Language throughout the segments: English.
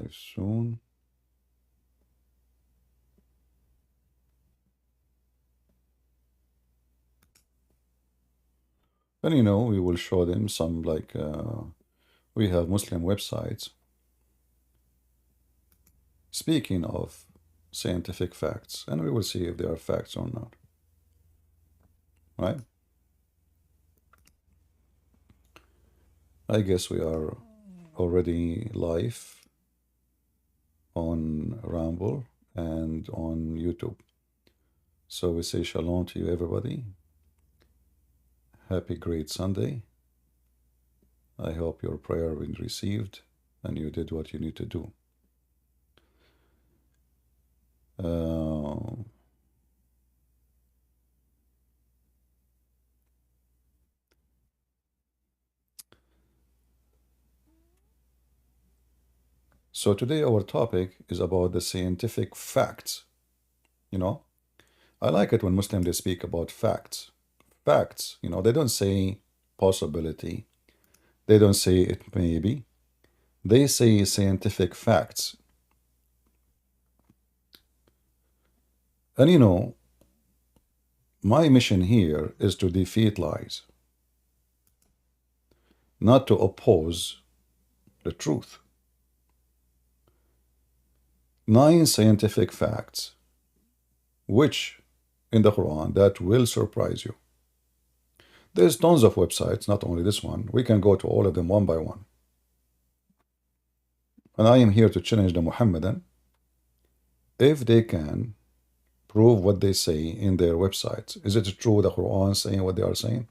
live soon. And we will show them some we have Muslim websites. Speaking of scientific facts, and we will see if they are facts or not. Right? I guess we are already live on Rumble and on YouTube. So we say shalom to you, everybody. Happy great Sunday. I hope your prayer was received and you did what you need to do. So today our topic is about the scientific facts. I like it when Muslims they speak about facts. Facts, they don't say possibility. They don't say it may be. They say scientific facts. And my mission here is to defeat lies, not to oppose the truth. 9 scientific facts, which in the Quran that will surprise you. There's tons of websites, not only this one. We can go to all of them one by one. And I am here to challenge the Muhammadan if they can prove what they say in their websites. Is it true the Quran saying what they are saying?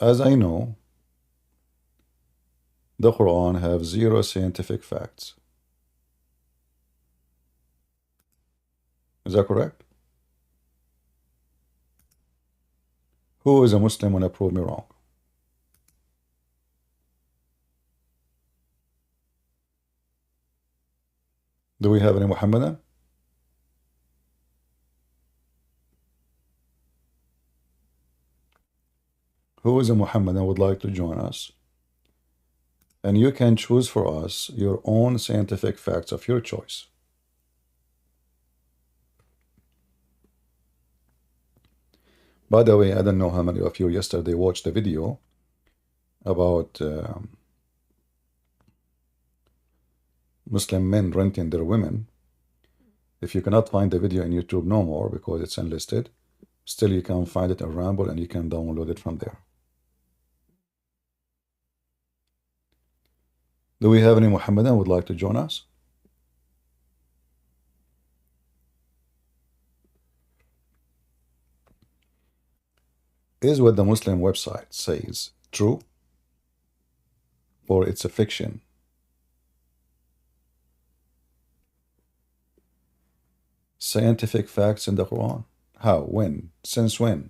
As I know, the Quran have 0 scientific facts. Is that correct? Who is a Muslim when I prove me wrong? Do we have any Muhammadan? Who is a Muhammadan would like to join us? And you can choose for us your own scientific facts of your choice. By the way, I don't know how many of you yesterday watched the video about Muslim men renting their women. If you cannot find the video in YouTube no more because it's unlisted, still you can find it in Rumble and you can download it from there. Do we have any Muhammadan would like to join us? Is what the Muslim website says true, or it's a fiction? Scientific facts in the Quran. How? When? Since when?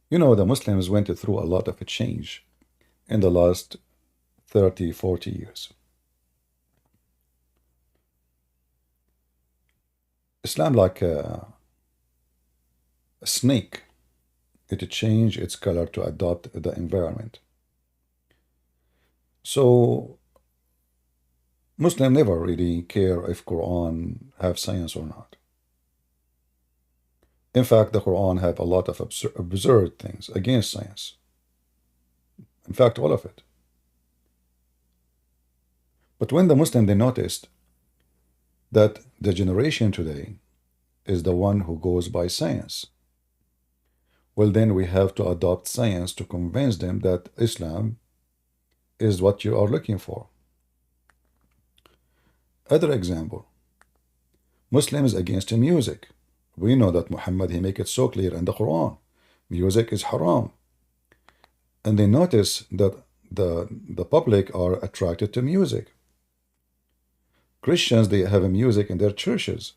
The Muslims went through a lot of a change in the last 30, 40 years. Islam like a snake. It changed its color to adopt the environment. So Muslims never really care if Quran have science or not. In fact, the Quran have a lot of absurd things against science. In fact, all of it. But when the Muslim they noticed that the generation today is the one who goes by science, well, then we have to adopt science to convince them that Islam is what you are looking for. Other example, Muslims against music. We know that Muhammad, he make it so clear in the Quran, music is haram. And they notice that the public are attracted to music. Christians, they have music in their churches.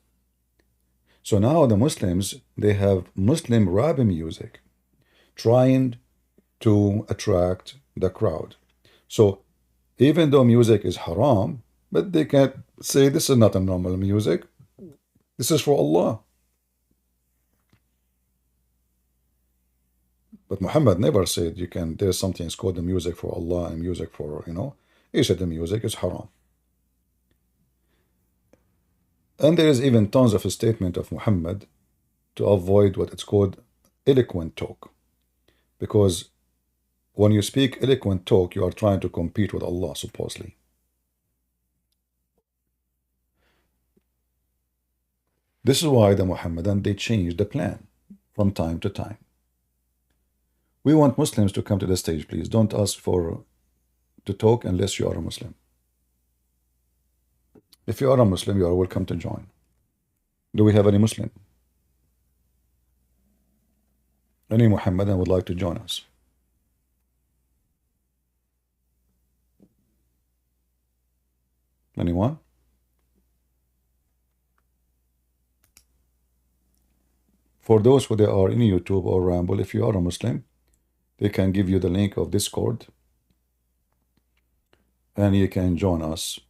So now the Muslims, they have Muslim rap music, trying to attract the crowd. So even though music is haram, but they can't say this is not a normal music. This is for Allah. But Muhammad never said you can, there's something it's called the music for Allah and music for, he said the music is haram. And there is even tons of a statement of Muhammad to avoid what it's called eloquent talk. Because when you speak eloquent talk, you are trying to compete with Allah, supposedly. This is why the Muhammadan, they change the plan from time to time. We want Muslims to come to the stage, please. Don't ask to talk unless you are a Muslim. If you are a Muslim, you are welcome to join. Do we have any Muslim? Any Muhammadan would like to join us? Anyone? For those who are in YouTube or Ramble, if you are a Muslim, they can give you the link of Discord and you can join us.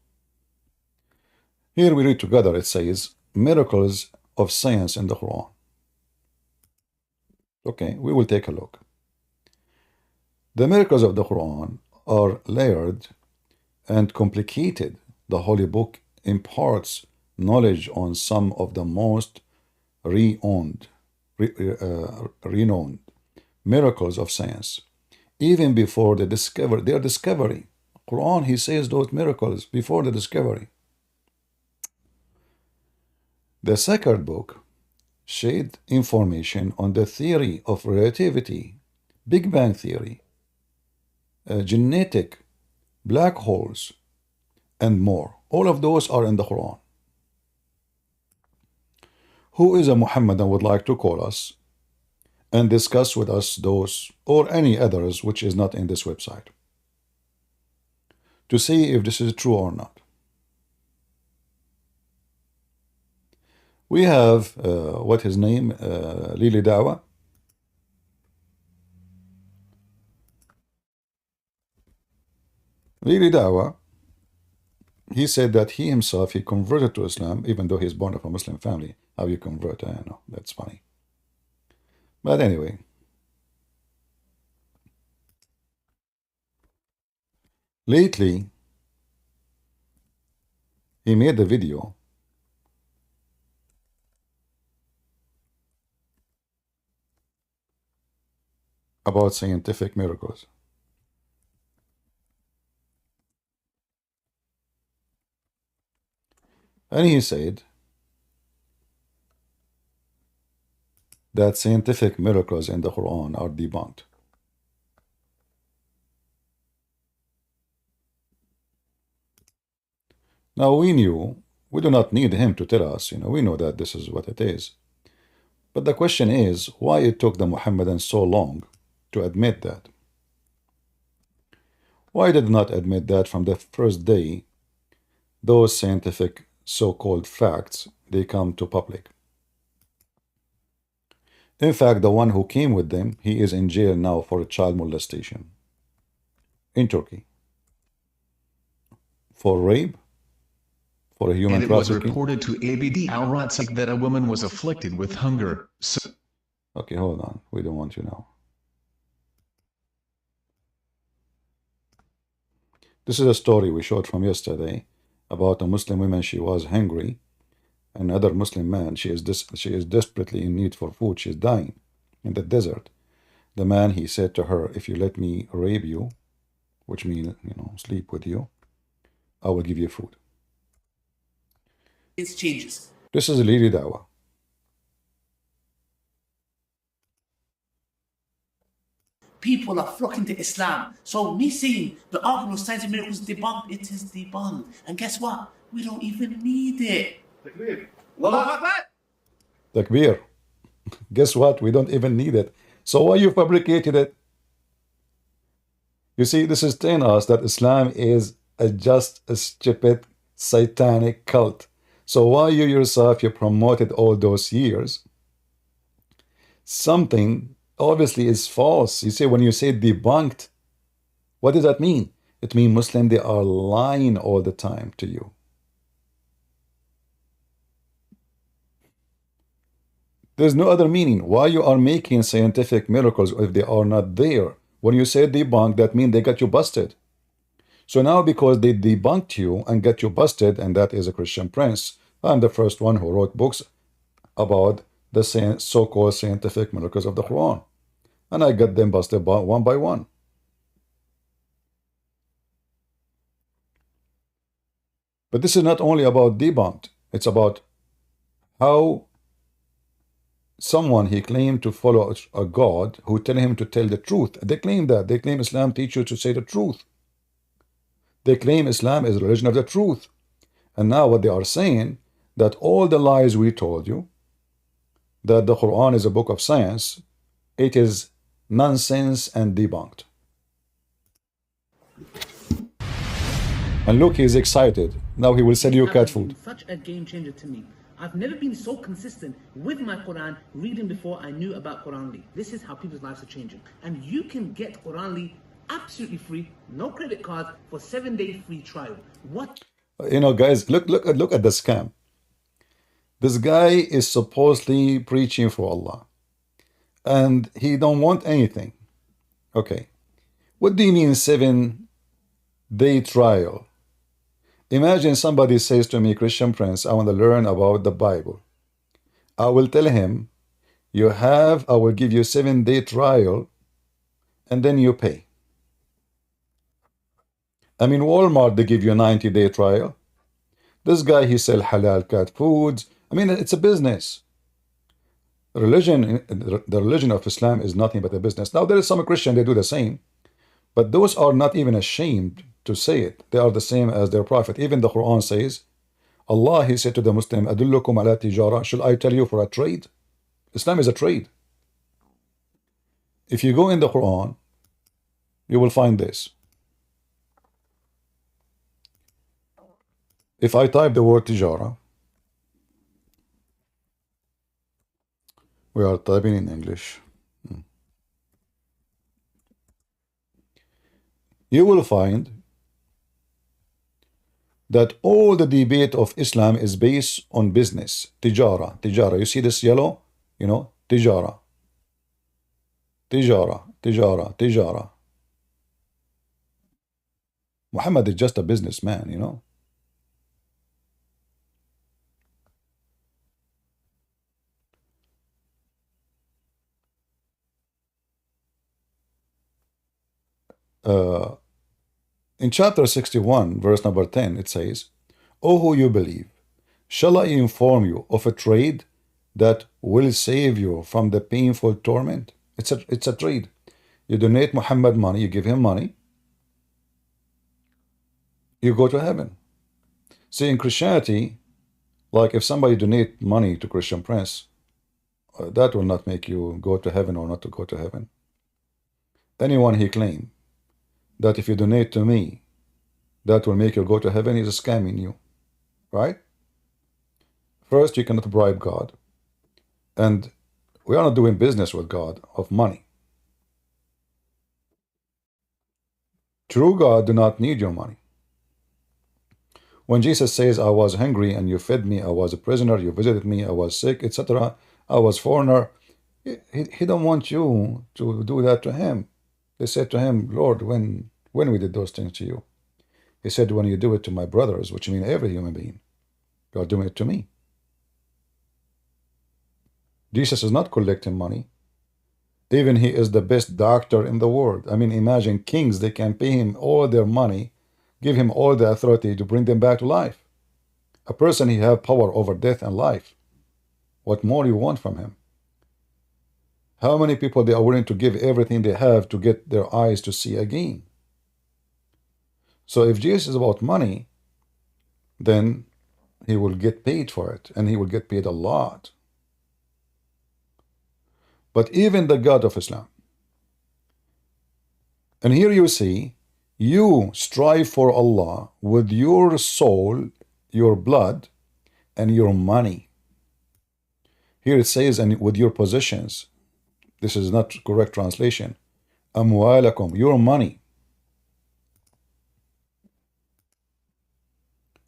Here we read together, it says, miracles of science in the Quran. Okay, we will take a look. The miracles of the Quran are layered and complicated. The Holy Book imparts knowledge on some of the most renowned miracles of science, even before their discovery. Quran, he says those miracles before the discovery. The sacred book shed information on the theory of relativity, Big Bang theory, genetic, black holes, and more. All of those are in the Quran. Who is a Muhammadan would like to call us and discuss with us those or any others which is not in this website to see if this is true or not? We have, what his name, Lili Dawa. Lili Dawa, he said that he himself, he converted to Islam, even though he's born of a Muslim family. How you convert? I don't know. That's funny. But anyway. Lately, he made a video about scientific miracles. And he said that scientific miracles in the Quran are debunked. Now we do not need him to tell us, we know that this is what it is. But the question is, why it took the Muhammadans so long to admit that? Why did not admit that from the first day those scientific so-called facts, they come to public? In fact, the one who came with them, he is in jail now for child molestation in Turkey. For rape, for a human trafficking. And it was reported to Abd al-Razzaq that a woman was afflicted with hunger. So okay, hold on. We don't want you now. This is a story we showed from yesterday about a Muslim woman. She was hungry. Another Muslim man, she is desperately in need for food. She is dying in the desert. The man, he said to her, if you let me rape you, which means, sleep with you, I will give you food. It changes. This is Lili Dawa. People are flocking to Islam. So me saying the argument of science and miracles is debunked, it is debunked. And guess what? We don't even need it. Takbir. Allahu Akbar. Takbir. Guess what? We don't even need it. So why you fabricated it? You see, this is telling us that Islam is just a stupid, satanic cult. So why you yourself, you promoted all those years something obviously is false. You say, when you say debunked, what does that mean? It means Muslim, they are lying all the time to you. There's no other meaning. Why you are making scientific miracles if they are not there? When you say debunk, that means they got you busted. So now because they debunked you and got you busted, and that is a Christian prince, I'm the first one who wrote books about the so-called scientific miracles of the Quran. And I got them busted one by one. But this is not only about debunked. It's about how someone he claimed to follow a God who tell him to tell the truth. They claim that. They claim Islam teach you to say the truth. They claim Islam is a religion of the truth. And now what they are saying, that all the lies we told you, that the Quran is a book of science, it is nonsense and debunked. And look, he's excited. Now he will sell you cat food. Such a game changer to me. I've never been so consistent with my Quran reading before I knew about Quranly. This is how people's lives are changing. And you can get Quranly absolutely free, no credit cards, for 7-day free trial. What? You know, guys, look at the scam. This guy is supposedly preaching for Allah, and he don't want anything. Okay, what do you mean 7-day trial? Imagine somebody says to me, Christian Prince, I want to learn about the Bible. I will tell him, I will give you 7-day trial, and then you pay. I mean, Walmart, they give you a 90-day trial. This guy, he sell halal cat foods. I mean, it's a business. The religion of Islam is nothing but a business. Now, there is some Christian, they do the same. But those are not even ashamed to say it. They are the same as their prophet. Even the Quran says, Allah, he said to the Muslim, Adullukum ala tijara, shall I tell you for a trade? Islam is a trade. If you go in the Quran, you will find this. If I type the word tijara, we are typing in English. You will find that all the debate of Islam is based on business. Tijara, tijara. You see this yellow? You know, tijara. Tijara, tijara, tijara. Muhammad is just a businessman, you know. In chapter 61, verse number 10, it says, O who you believe, shall I inform you of a trade that will save you from the painful torment? It's a trade. You donate Muhammad money, you give him money, you go to heaven. See, in Christianity, like if somebody donate money to Christian Prince, that will not make you go to heaven or not to go to heaven. Anyone he claim that if you donate to me, that will make you go to heaven, he's scamming you, right? First, you cannot bribe God. And we are not doing business with God of money. True God do not need your money. When Jesus says, I was hungry and you fed me, I was a prisoner, you visited me, I was sick, etc., I was foreigner, he don't want you to do that to him. They said to him, Lord, when we did those things to you? He said, when you do it to my brothers, which mean every human being, you are doing it to me. Jesus is not collecting money. Even he is the best doctor in the world. I mean, imagine kings, they can pay him all their money, give him all the authority to bring them back to life. A person, he have power over death and life. What more you want from him? How many people they are willing to give everything they have to get their eyes to see again? So if Jesus is about money, then he will get paid for it, and he will get paid a lot. But even the God of Islam, and here you see, you strive for Allah with your soul, your blood, and your money. Here it says, and with your possessions. This is not correct translation. Amwalakum, your money.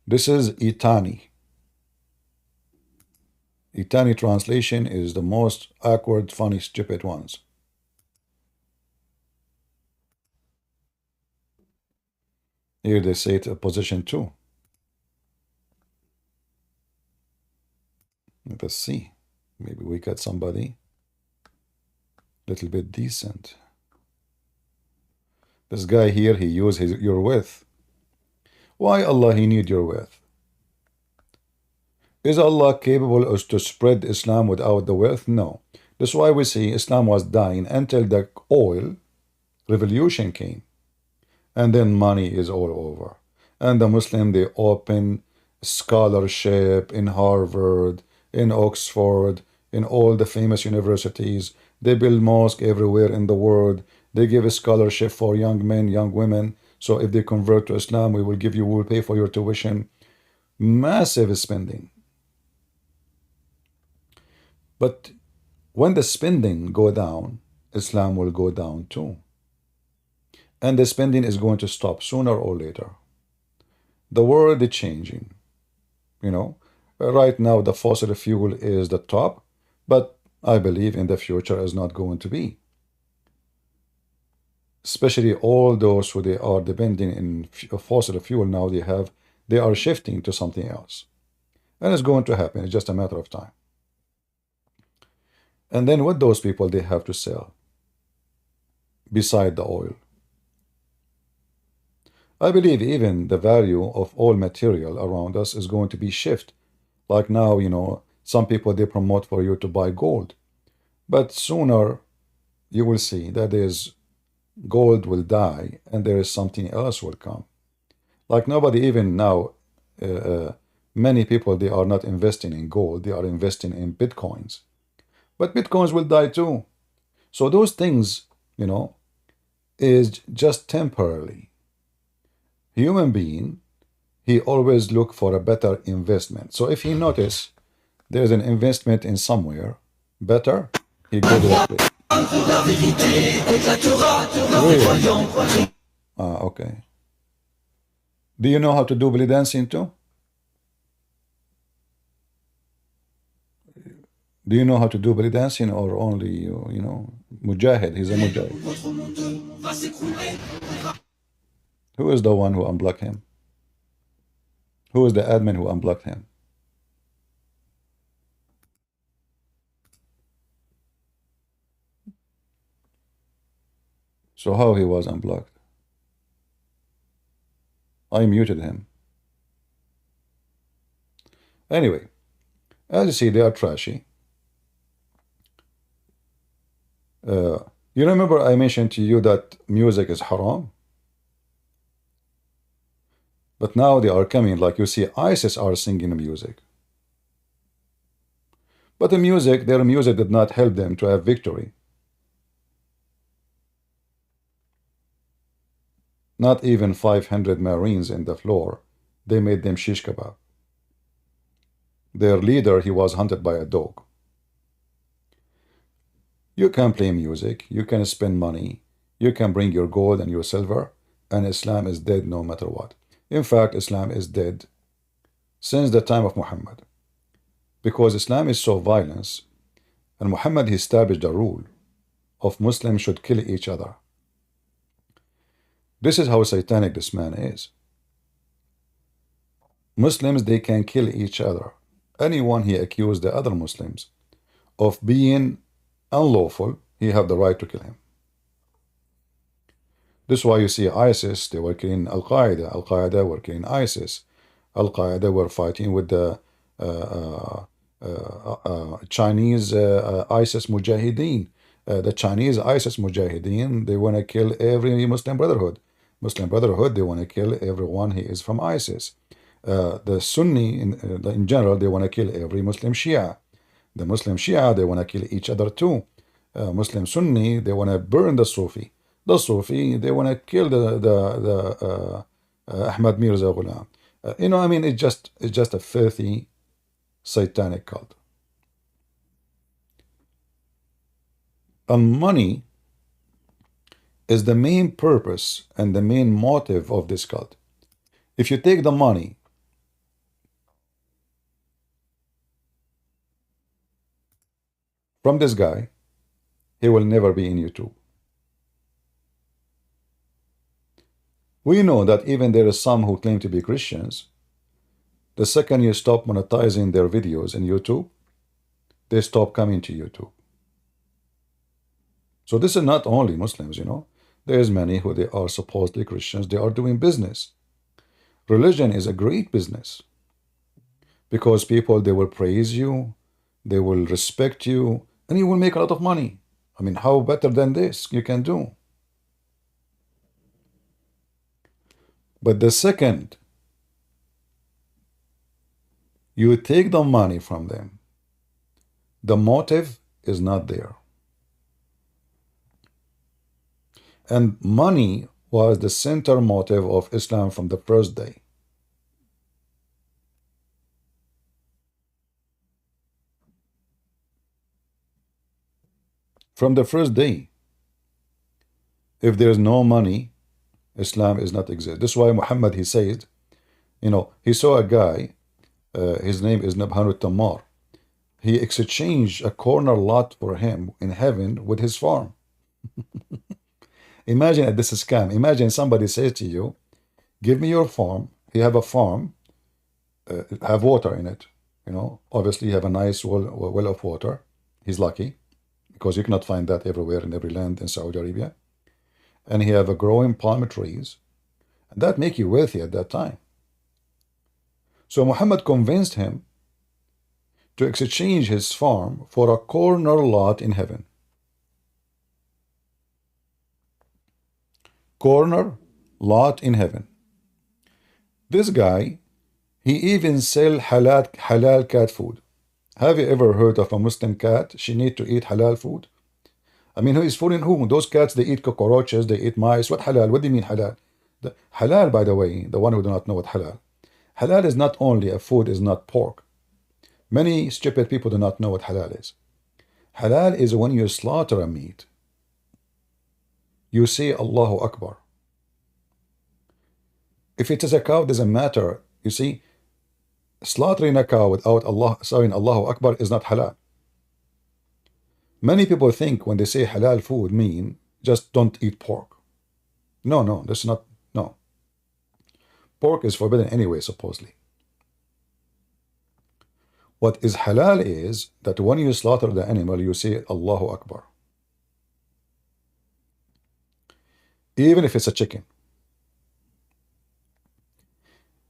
This is itani. Itani translation is the most awkward, funny, stupid ones. Here they say it position 2. Let's see. Maybe we got somebody a little bit decent. This guy here, he used your wealth. Why Allah he need your wealth? Is Allah capable of to spread Islam without the wealth? No. That's why we see Islam was dying until the oil revolution came. And then money is all over. And the Muslim, they open scholarship in Harvard, in Oxford, in all the famous universities. They build mosques everywhere in the world. They give a scholarship for young men, young women. So if they convert to Islam, we will pay for your tuition. Massive spending. But when the spending go down, Islam will go down too. And the spending is going to stop sooner or later. The world is changing. Right now the fossil fuel is the top, but I believe in the future is not going to be. Especially all those who they are depending in fossil fuel now they are shifting to something else. And it's going to happen. It's just a matter of time. And then what those people they have to sell beside the oil? I believe even the value of all material around us is going to be shift. Like now, some people they promote for you to buy gold. But sooner you will see that gold will die and there is something else will come. Like nobody even now, many people they are not investing in gold, they are investing in bitcoins. But bitcoins will die too. So those things, is just temporarily. Human being, he always look for a better investment. So if he notice there's an investment in somewhere better, he go to that place. Really? Okay. Do you know how to do belly dancing too? Do you know how to do belly dancing or only, Mujahid? He's a Mujahid. Who is the one who unblocked him? Who is the admin who unblocked him? So how he was unblocked? I muted him. Anyway, as you see, they are trashy. You remember I mentioned to you that music is haram? But now they are coming, like you see, ISIS are singing music. But their music did not help them to have victory. Not even 500 Marines in the floor, they made them shish kebab. Their leader, he was hunted by a dog. You can play music, you can spend money, you can bring your gold and your silver, and Islam is dead no matter what. In fact, Islam is dead since the time of Muhammad. Because Islam is so violent, and Muhammad he established a rule of Muslims should kill each other. This is how satanic this man is. Muslims, they can kill each other. Anyone he accused the other Muslims of being unlawful, he have the right to kill him. This is why you see ISIS, they were killing Al-Qaeda. Al-Qaeda were killing ISIS. Al-Qaeda were fighting with the Chinese ISIS Mujahideen. The Chinese ISIS Mujahideen, they want to kill every Muslim Brotherhood. Muslim Brotherhood, they want to kill everyone who is from ISIS. The Sunni, in general, they want to kill every Muslim Shia. The Muslim Shia, they want to kill each other too. Muslim Sunni, they want to burn the Sufi. The Sufi, they want to kill the Ahmad Mirza Ghulam. It's just a filthy, satanic cult. And money is the main purpose and the main motive of this cult. If you take the money from this guy, he will never be in YouTube. We know that even there are some who claim to be Christians. The second you stop monetizing their videos in YouTube, they stop coming to YouTube. So this is not only Muslims, you know. There's many who they are supposedly Christians. They are doing business. Religion is a great business because people, they will praise you, they will respect you, and you will make a lot of money. I mean, how better than this you can do? But the second you take the money from them, the motive is not there. And money was the center motive of Islam from the first day. From the first day. If there is no money, Islam is not exist. This is why Muhammad, he says, you know, he saw a guy, his name is Nabhanu Tammar. He exchanged a corner lot for him in heaven with his farm. Imagine this is scam. Imagine somebody says to you, give me your farm. You have a farm, have water in it. You know, obviously you have a nice well of water. He's lucky because you cannot find that everywhere in every land in Saudi Arabia. And he have a growing palm trees. And that make you wealthy at that time. So Muhammad convinced him to exchange his farm for a corner lot in heaven. Corner lot in heaven. This guy, he even sell halal cat food. Have you ever heard of a Muslim cat? She need to eat halal food. I mean, who is fooling who? Those cats, they eat cockroaches, they eat mice. What halal? What do you mean halal? The halal, by the way, the one who do not know what halal. Halal is not only a food, is not pork. Many stupid people do not know what halal is. Halal is when you slaughter a meat. You say Allahu Akbar. If it is a cow, it doesn't matter. You see, slaughtering a cow without Allah saying Allahu Akbar is not halal. Many people think when they say halal food mean just don't eat pork. No, that's not, no. Pork is forbidden anyway, supposedly. What is halal is that when you slaughter the animal, you say Allahu Akbar. Even if it's a chicken.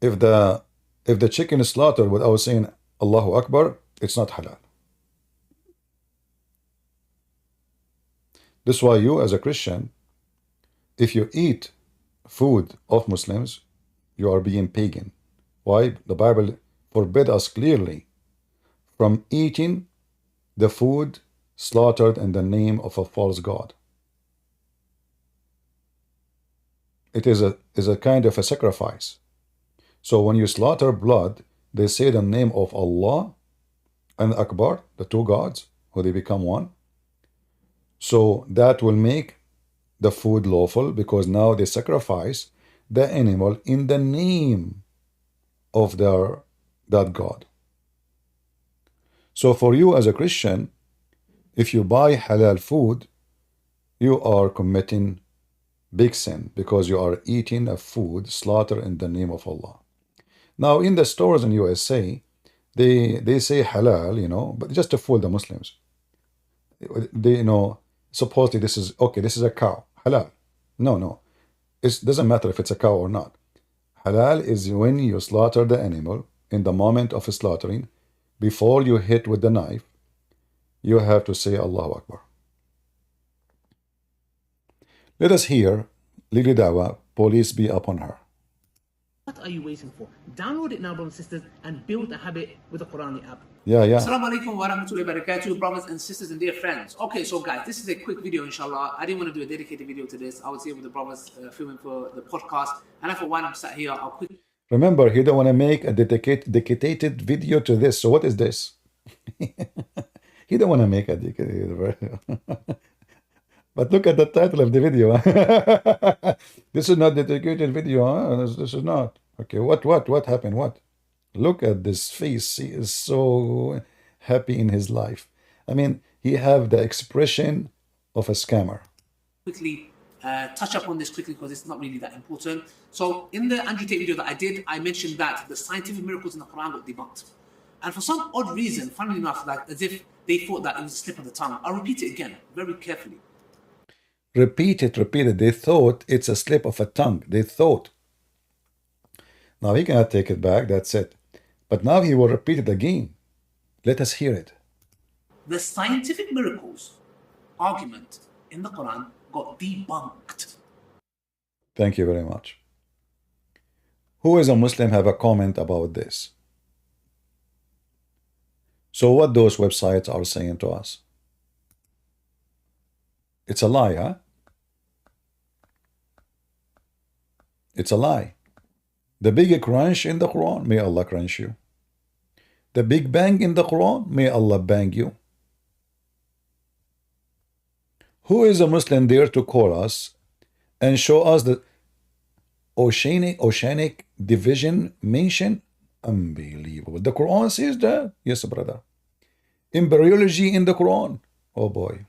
If the chicken is slaughtered without saying Allahu Akbar, it's not halal. This is why you, as a Christian, if you eat food of Muslims, you are being pagan. Why? The Bible forbid us clearly from eating the food slaughtered in the name of a false god. It is a kind of a sacrifice. So when you slaughter blood, they say the name of Allah and Akbar, the two gods, who they become one. So that will make the food lawful because now they sacrifice the animal in the name of that God. So for you as a Christian, if you buy halal food, you are committing big sin because you are eating a food slaughtered in the name of Allah. Now in the stores in USA, they say halal, you know, but just to fool the Muslims. They, you know, supposedly this is okay, this is a cow, halal. No, it doesn't matter if it's a cow or not. Halal is when you slaughter the animal in the moment of slaughtering. Before you hit with the knife, you have to say Allahu Akbar. Let us hear Lily Dawa, police be upon her. What are you waiting for? Download it now, brothers and sisters, and build a habit with the Quranic app. Yeah. Assalamu alaikum wa rahmatullahi wa barakatuh, brothers and sisters and dear friends. Okay, so guys, this is a quick video, inshallah. I didn't want to do a dedicated video to this. I was here with the brothers filming for the podcast, and I thought, while I'm sat here, I'll quickly... Remember, he don't want to make a dedicated video to this. So what is this? He don't want to make a dedicated video. But look at the title of the video. This is not the dedicated video. Huh? This is not. Okay, what happened? What? Look at this face. He is so happy in his life. I mean, he have the expression of a scammer. Quickly touch up on this quickly because it's not really that important. So in the Andrew Tate video that I did, I mentioned that the scientific miracles in the Quran got debunked. And for some odd reason, funnily enough, like as if they thought that it was a slip of the tongue. I'll repeat it again, very carefully. Repeat it. They thought it's a slip of a tongue. They thought. Now he cannot take it back, that's it. But now he will repeat it again. Let us hear it. The scientific miracles argument in the Quran got debunked. Thank you very much. Who is a Muslim have a comment about this? So what those websites are saying to us? It's a lie, huh? It's a lie. The big crunch in the Quran, may Allah crunch you. The big bang in the Quran, may Allah bang you. Who is a Muslim there to call us and show us the oceanic division mention? Unbelievable. The Quran says that? Yes, brother. Embryology in the Quran. Oh boy.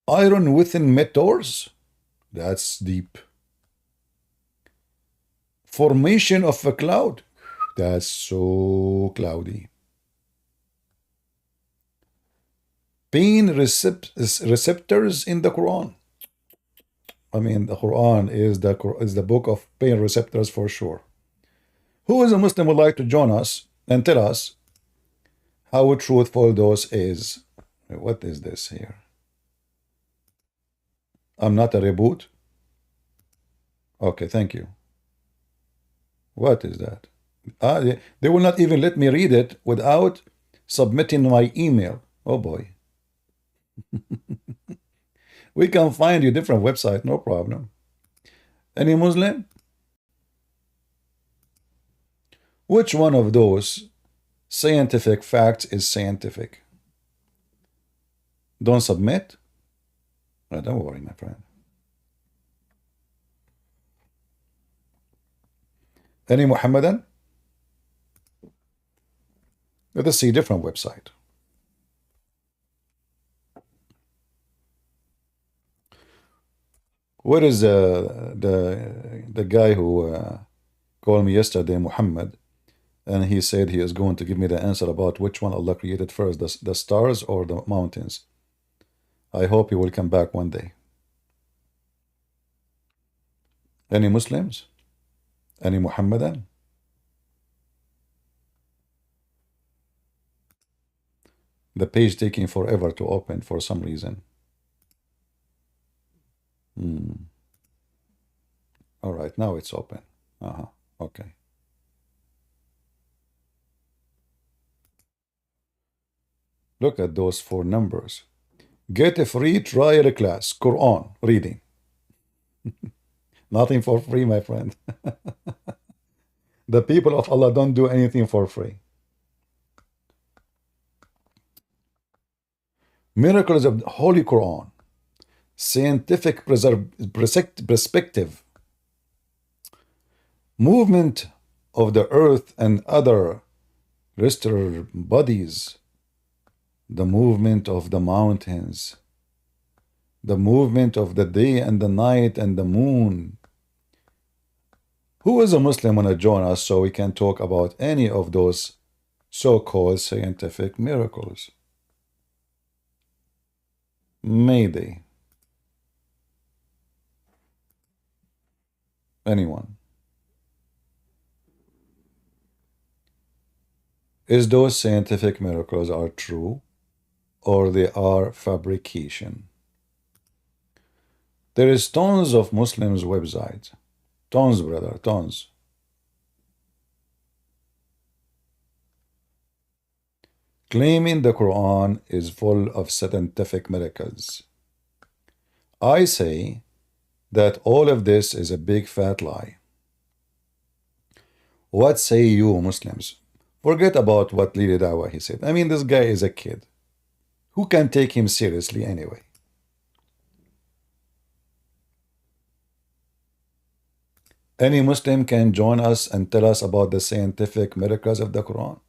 Iron within meteors? That's deep. Formation of a cloud? That's so cloudy. Pain receptors in the Quran. I mean, the Quran is the book of pain receptors for sure. Who is a Muslim would like to join us and tell us how truthful those is? What is this here? I'm not a reboot. Okay, thank you. What is that? They will not even let me read it without submitting my email. Oh boy. We can find you different website, no problem. Any Muslim? Which one of those scientific facts is scientific? Don't submit? Oh, don't worry, my friend. Any Muhammadan? Let us see different website. What is the guy who called me yesterday, Muhammad, and he said he is going to give me the answer about which one Allah created first, the stars or the mountains. I hope he will come back one day. Any Muslims? Any Muhammadan? The page taking forever to open for some reason. All right, now it's open. Okay. Look at those 4 numbers. Get a free trial class, Quran reading. Nothing for free, my friend. The people of Allah don't do anything for free. Miracles of the Holy Quran. Scientific perspective. Movement of the earth and other terrestrial bodies. The movement of the mountains. The movement of the day and the night and the moon. Who is a Muslim want to join us so we can talk about any of those so-called scientific miracles? Mayday. Anyone? Is those scientific miracles are true or they are fabrication? There is tons of Muslims websites. Tons, brother, tons. Claiming the Quran is full of scientific miracles. I say that all of this is a big fat lie. What say you, Muslims? Forget about what Lili Dawa he said. I mean, this guy is a kid. Who can take him seriously anyway? Any Muslim can join us and tell us about the scientific miracles of the Quran.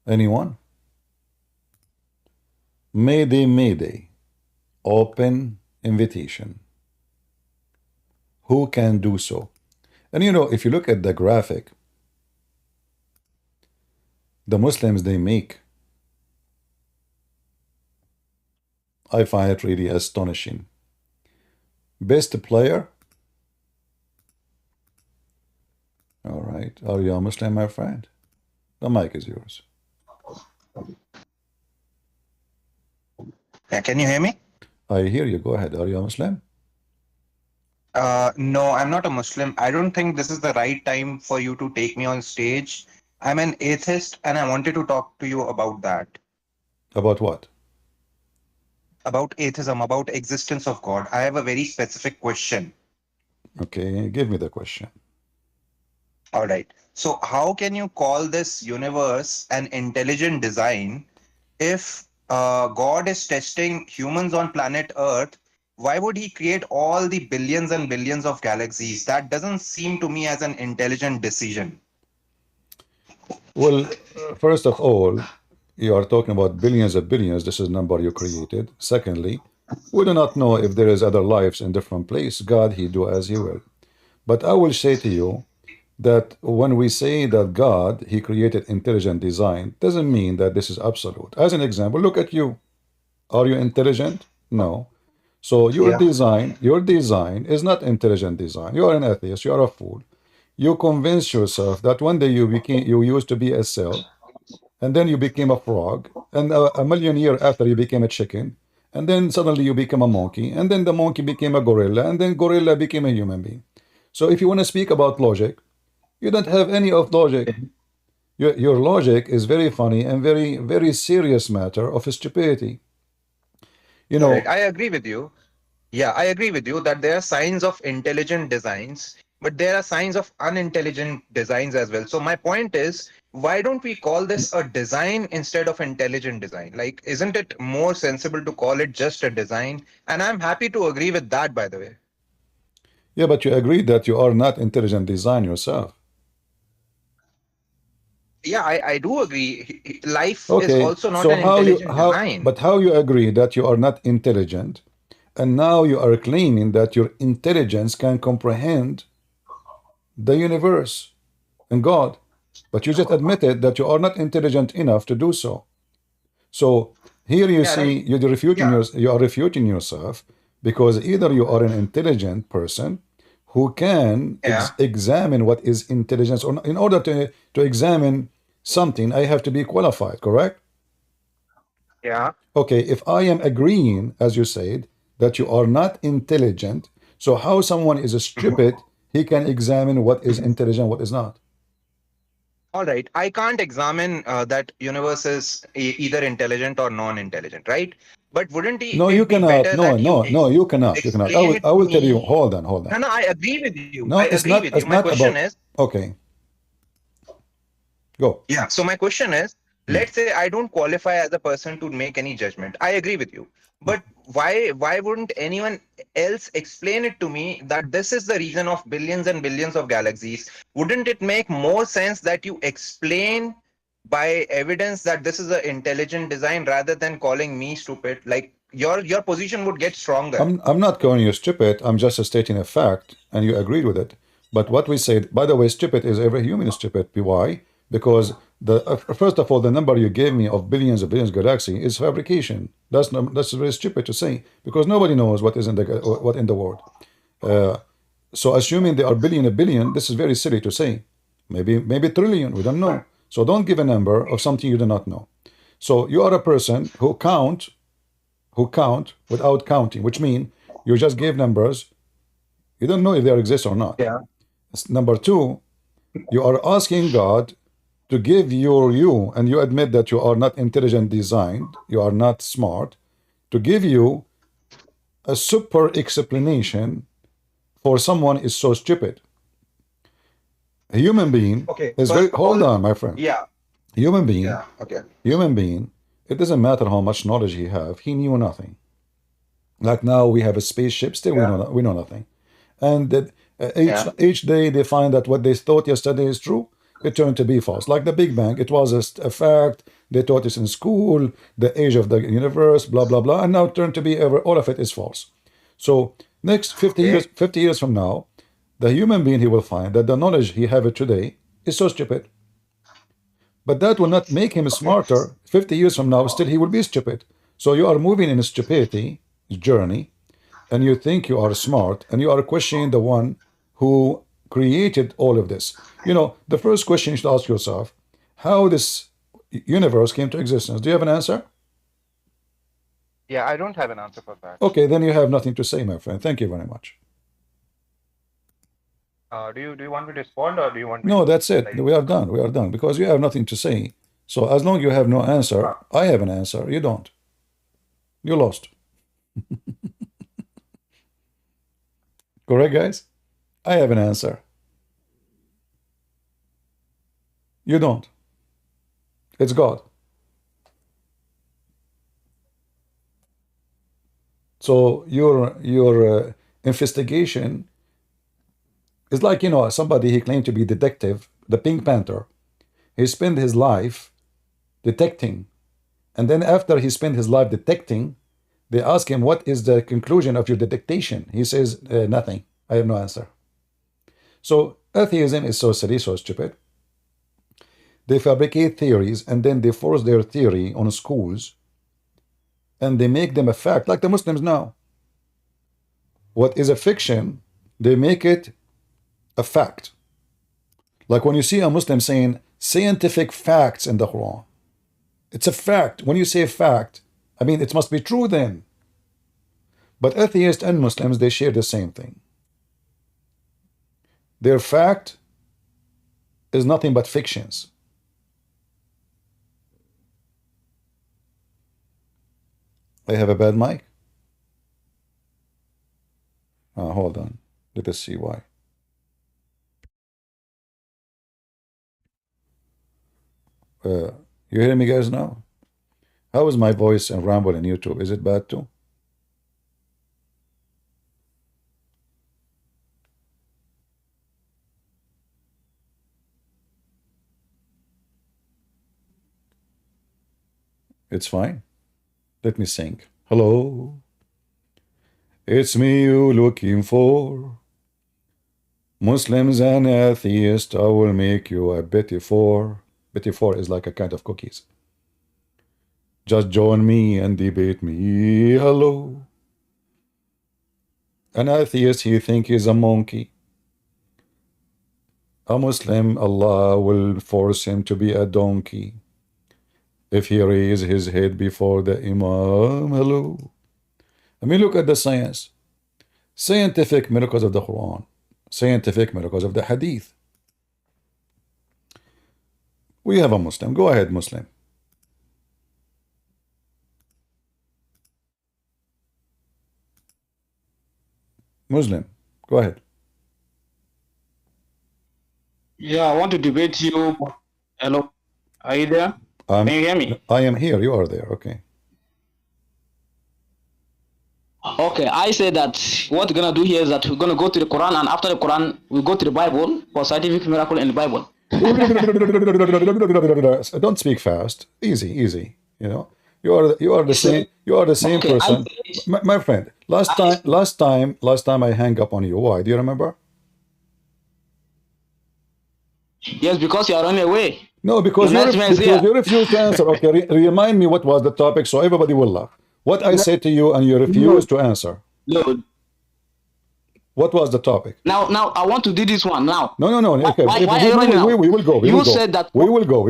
Anyone? Mayday, Mayday. Open invitation. Who can do so? And you know, if you look at the graphic, the Muslims they make, I find it really astonishing. Best player. All right. Are you a Muslim, my friend? The mic is yours. Yeah, can you hear me? I hear you. Go ahead. Are you a Muslim? No, I'm not a Muslim. I don't think this is the right time for you to take me on stage. I'm an atheist and I wanted to talk to you about that. About what? About atheism, about existence of God. I have a very specific question. Okay, give me the question. All right. So how can you call this universe an intelligent design if God is testing humans on planet Earth? Why would he create all the billions and billions of galaxies? That doesn't seem to me as an intelligent decision. Well, first of all, you are talking about billions of billions. This is number you created. Secondly, we do not know if there is other lives in different place. God, he do as he will. But I will say to you that when we say that God, he created intelligent design, doesn't mean that this is absolute. As an example, look at you. Are you intelligent? No. So your design is not intelligent design. You are an atheist. You are a fool. You convince yourself that one day you used to be a cell, and then you became a frog, and a million years after you became a chicken, and then suddenly you became a monkey, and then the monkey became a gorilla, and then gorilla became a human being. So if you want to speak about logic, you don't have any of logic. Your logic is very funny and very, very serious matter of stupidity. You Correct. know, I agree with you. Yeah, I agree with you that there are signs of intelligent designs, but there are signs of unintelligent designs as well. So my point is, why don't we call this a design instead of intelligent design? Like, isn't it more sensible to call it just a design? And I'm happy to agree with that, by the way. yeah, but you agree that you are not intelligent design yourself. Yeah, I do agree. Life is Okay, also not so an intelligent design. how you agree that you are not intelligent, and now you are claiming that your intelligence can comprehend the universe and God, but you just admitted that you are not intelligent enough to do so. So here you Yeah, right. see you are refuting yourself because either you are an intelligent person who can Yeah, examine what is intelligence, or in order to examine something, I have to be qualified, correct? yeah. Okay, if I am agreeing, as you said, that you are not intelligent, so how someone is stupid, he can examine what is intelligent, what is not. All right. I can't examine that universe is either intelligent or non-intelligent, right? But wouldn't No, you it be cannot. better No, that you no, no, you cannot. You cannot. explain it I to will tell you. me? Hold on, hold on. No, no, I agree with you. No, I agree with you. it's My not question about. is, Okay, go. yeah. So my question is, Hmm. let's say I don't qualify as a person to make any judgment. I agree with you. But why wouldn't anyone else explain it to me that this is the reason of billions and billions of galaxies? Wouldn't it make more sense that you explain by evidence that this is an intelligent design rather than calling me stupid? Like your position would get stronger. I'm not calling you stupid. I'm just stating a fact, and you agreed with it. But what we said, by the way, stupid is every human is stupid. Why? Because the first of all, the number you gave me of billions of galaxy is fabrication. That's very stupid to say because nobody knows what is in the world. So assuming there are billion, this is very silly to say. Maybe trillion. We don't know. So don't give a number of something you do not know. So you are a person who count without counting, which means you just gave numbers. You don't know if they exist or not. Yeah. Number two, you are asking God to give you, and you admit that you are not intelligent designed, you are not smart, to give you a super explanation for someone is so stupid. A human being Okay. is First very. of Hold all, on, my friend. yeah. Human being, Yeah. Okay. human being. It doesn't matter how much knowledge he have. He knew nothing. Like now we have a spaceship. Still, Yeah. we know nothing. And that Yeah. each day they find that what they thought yesterday is true, it turned to be false. Like the Big Bang, it was a fact they taught us in school, the age of the universe, blah, blah, blah, and now turned to be ever, all of it is false. So next 50 years from now, the human being, he will find that the knowledge he have it today is so stupid. But that will not make him smarter. 50 years from now, still he will be stupid. So you are moving in a stupidity journey, and you think you are smart, and you are questioning the one who created all of this. You know, the first question you should ask yourself, how this universe came to existence. Do you have an answer? Yeah, I don't have an answer for that. Okay, then you have nothing to say, my friend. Thank you very much. Do you want me to respond, or do you want me No, to, that's it. like, We are done. We are done because you have nothing to say. So as long as you have no answer, I have an answer. You don't. You lost. Correct, guys? I have an answer. You don't. It's God. So your investigation is like, you know, somebody he claimed to be detective, the Pink Panther. He spent his life detecting, and then after he spent his life detecting, they ask him, what is the conclusion of your detectation? He says, nothing. I have no answer. So atheism is so silly, so stupid. They fabricate theories, and then they force their theory on schools, and they make them a fact, like the Muslims now. What is a fiction, they make it a fact. Like when you see a Muslim saying scientific facts in the Quran, it's a fact. When you say fact, I mean, it must be true then. But atheists and Muslims, they share the same thing. Their fact is nothing but fictions. I have a bad mic. Hold on. Let us see why. You hear me, guys, now? How is my voice and ramble in YouTube? Is it bad too? It's fine. Let me sing. Hello. It's me you looking for. Muslims and atheists, I will make you a Betty Four. Betty Four is like a kind of cookies. Just join me and debate me. Hello. An atheist, he think he's a monkey. A Muslim, Allah will force him to be a donkey if he raise his head before the Imam. Hello. I mean, look at the science. Scientific miracles of the Quran. Scientific miracles of the Hadith. We have a Muslim. Go ahead, Muslim. Muslim, go ahead. Yeah, I want to debate you. Hello, are you there? Can you hear me? I am here. You are there. Okay. Okay, I say that what we're gonna do here is that we're gonna go to the Quran, and after the Quran, we go to the Bible for scientific miracle in the Bible. Don't speak fast. Easy, easy. You know, you are the same. You are the same Okay, person, my friend. Last time I hang up on you. Why? Do you remember? Yes, because you are running away. No, because Your next man is here. you refused to answer. Okay, remind me what was the topic so everybody will laugh. What I said to you and you refused to answer. No. What was the topic? Now, I want to do this one now. No. Okay, Why are you running now? we will go. You said that. We will go.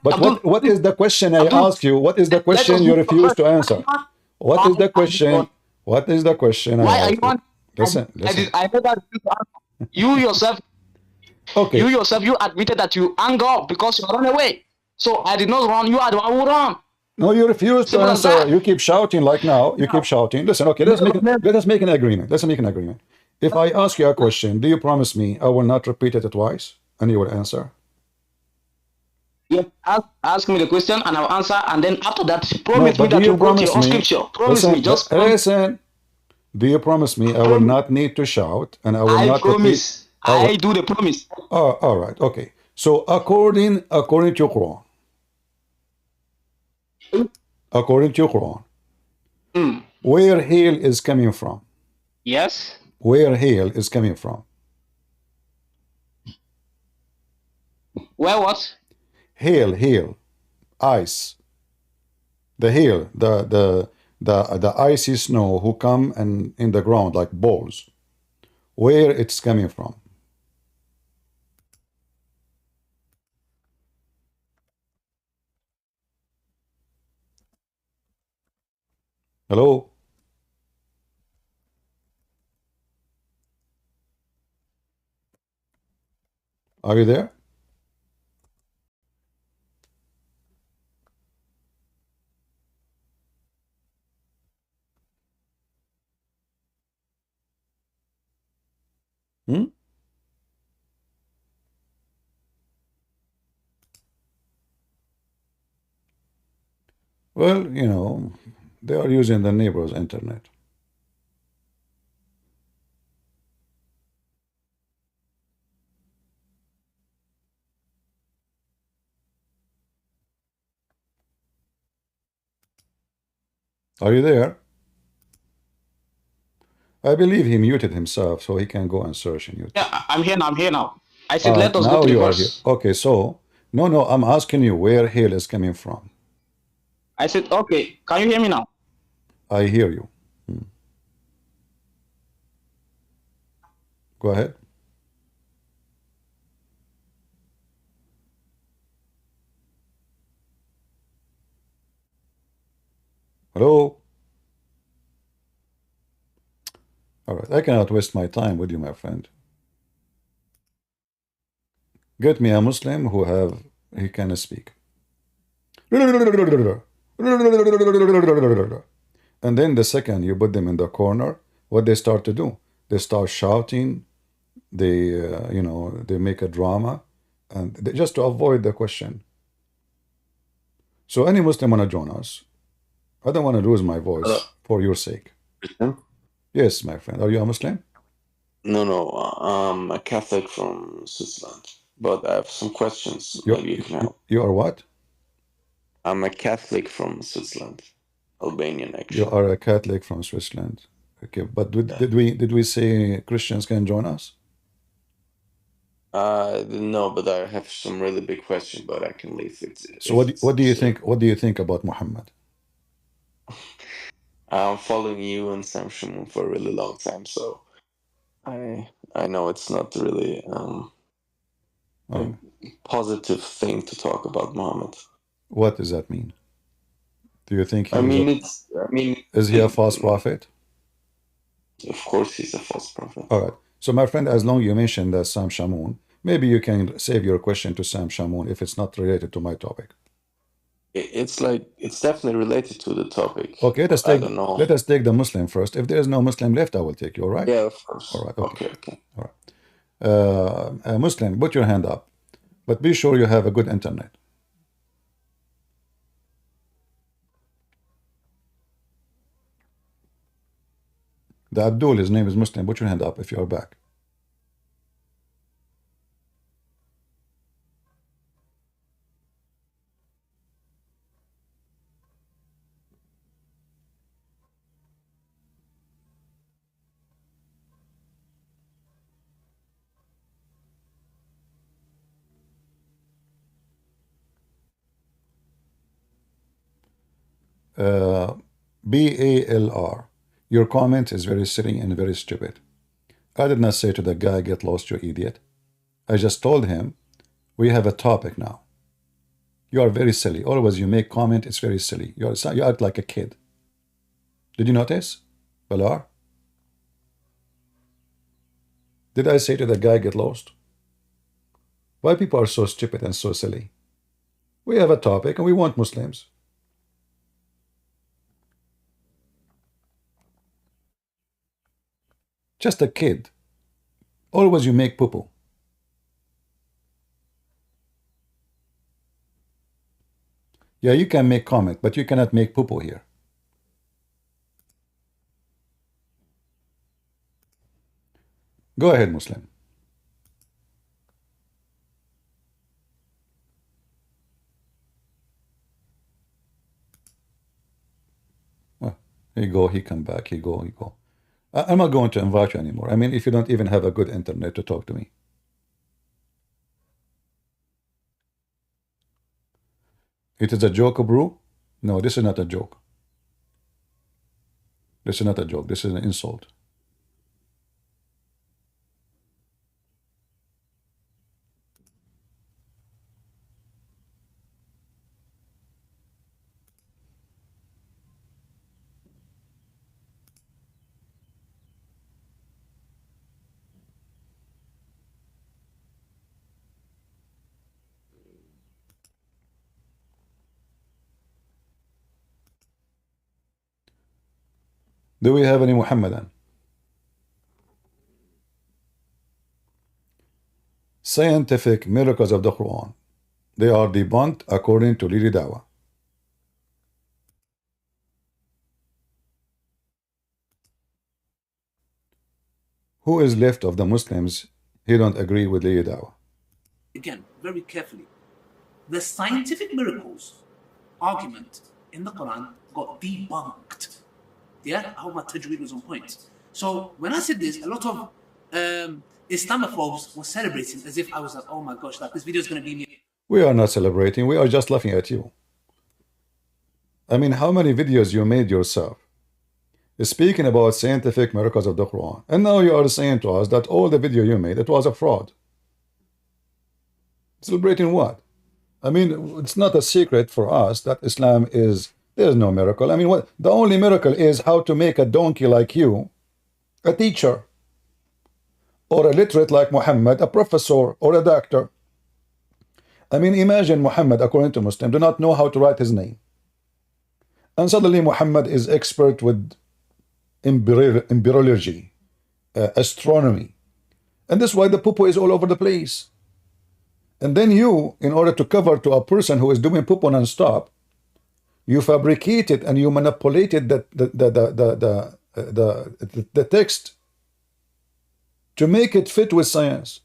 But what is the question I asked you? What is the question you refused to answer? What is the question? What is the question I Why are asked you you? on? Listen. I know that you yourself. Okay. You yourself, you admitted that you anger up because you run away. So I did not run. You are the one who ran. No, you refuse to Simple as answer. that. You keep shouting like now. You keep shouting. Listen, okay, let us make an agreement. Let's make an agreement. If I ask you a question, do you promise me I will not repeat it twice and you will answer? Yeah, ask me the question and I'll answer, and then after that, promise me but do that you you go to promise your me? scripture. Promise me, just promise. Listen. Do you promise me I will not need to shout and I will I not promise. repeat? I do the promise. Oh, all right, okay. So according to Quran, According to your Quran. Hmm. Where hail is coming from? Yes. Where hail is coming from? Where what? Hail, ice. The hail, the icy snow who come and in the ground like balls. Where it's coming from? Hello? Are you there? Hmm? Well, they are using the neighbor's internet. Are you there? I believe he muted himself so he can go and search in Yeah, YouTube. I'm here now. I'm here now. I All said, let right, us go now to the you are here. verse. Okay, so, no, I'm asking you where hail is coming from. I said, okay, can you hear me now? I hear you. Go ahead. Hello? All right, I cannot waste my time with you, my friend. Get me a Muslim he can speak. And then the second you put them in the corner, what they start to do? They start shouting. They make a drama, and just to avoid the question. So any Muslim wanna join us? I don't want to lose my Hello, voice for your sake. Christian? Yes, my friend. Are you a Muslim? No, I'm a Catholic from Switzerland, but I have some questions. You Maybe you can help. you are what? I'm a Catholic from Switzerland, Albanian You actually. are a Catholic from Switzerland. Okay, but did, Yeah. did we say Christians can join us? No, but I have some really big question, but I can leave it So if it's what do you necessary. think? What do you think about Muhammad? I'm following you and Sam Shamoon for a really long time, so I know it's not really a Oh, positive thing to talk about Muhammad. what does that mean? Do you think I he is mean, is he a false prophet? of course he's a false prophet. All right. So my friend, as long you mentioned that Sam Shamoun, maybe you can save your question to Sam Shamoun if it's not related to my topic. It's like it's definitely related to the topic, Okay, but I don't know. let us take the Muslim first. If there is no Muslim left, I will take you. All right? Yeah, of course. All right. Okay. Okay. All right. Muslim, put your hand up, but be sure you have a good internet. The Abdul, his name is Muslim. Put your hand up if you are back. BALR. Your comment is very silly and very stupid. I did not say to the guy, get lost, you idiot. I just told him, we have a topic now. You are very silly. Always you make comment, it's very silly. You act like a kid. Did you notice? Balar? Did I say to the guy, get lost? Why people are so stupid and so silly? We have a topic and we want Muslims. Just a kid. Always you make poo-poo. Yeah, you can make comment, but you cannot make poo-poo here. Go ahead, Muslim. go, he come back, he go, he go. I'm not going to invite you anymore. I mean, if you don't even have a good internet to talk to me. It is a joke, bro? No, this is not a joke. This is not a joke. This is an insult. Do we have any Muhammadan? Scientific miracles of the Quran. They are debunked according to Lili Dawa. Who is left of the Muslims? He don't agree with Lili Dawa. Again, very carefully. The scientific miracles argument in the Quran got debunked. Yeah, I hope my tajweed was on point. So when I said this, a lot of Islamophobes were celebrating as if I was like, oh my gosh, like this video is going to be me. We are not celebrating. We are just laughing at you. I mean, how many videos you made yourself speaking about scientific miracles of the Quran, and now you are saying to us that all the video you made, it was a fraud. Celebrating what? I mean, it's not a secret for us that Islam is, there's no miracle. I mean, what the only miracle is how to make a donkey like you a teacher, or a literate like Muhammad a professor or a doctor. I mean, imagine Muhammad, according to Muslim, do not know how to write his name, and suddenly Muhammad is expert with embryology, astronomy, and this is why the poo-poo is all over the place. And then you, in order to cover to a person who is doing poo-poo non-stop, you fabricated and you manipulated the text to make it fit with science.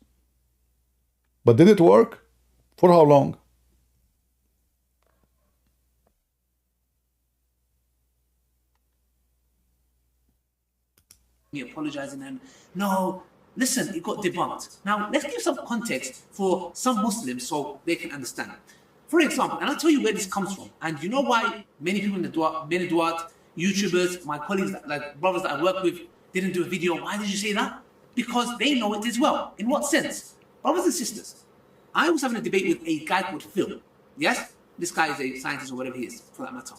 But did it work? For how long? Me apologizing and no, listen, it got debunked. Now let's give some context for some Muslims so they can understand. For example, and I'll tell you where this comes from, and you know why many people in the many Duat, YouTubers, my colleagues, like brothers that I work with, didn't do a video. Why did you say that? Because they know it as well. In what sense? Brothers and sisters, I was having a debate with a guy called Phil. Yes? This guy is a scientist or whatever he is, for that matter.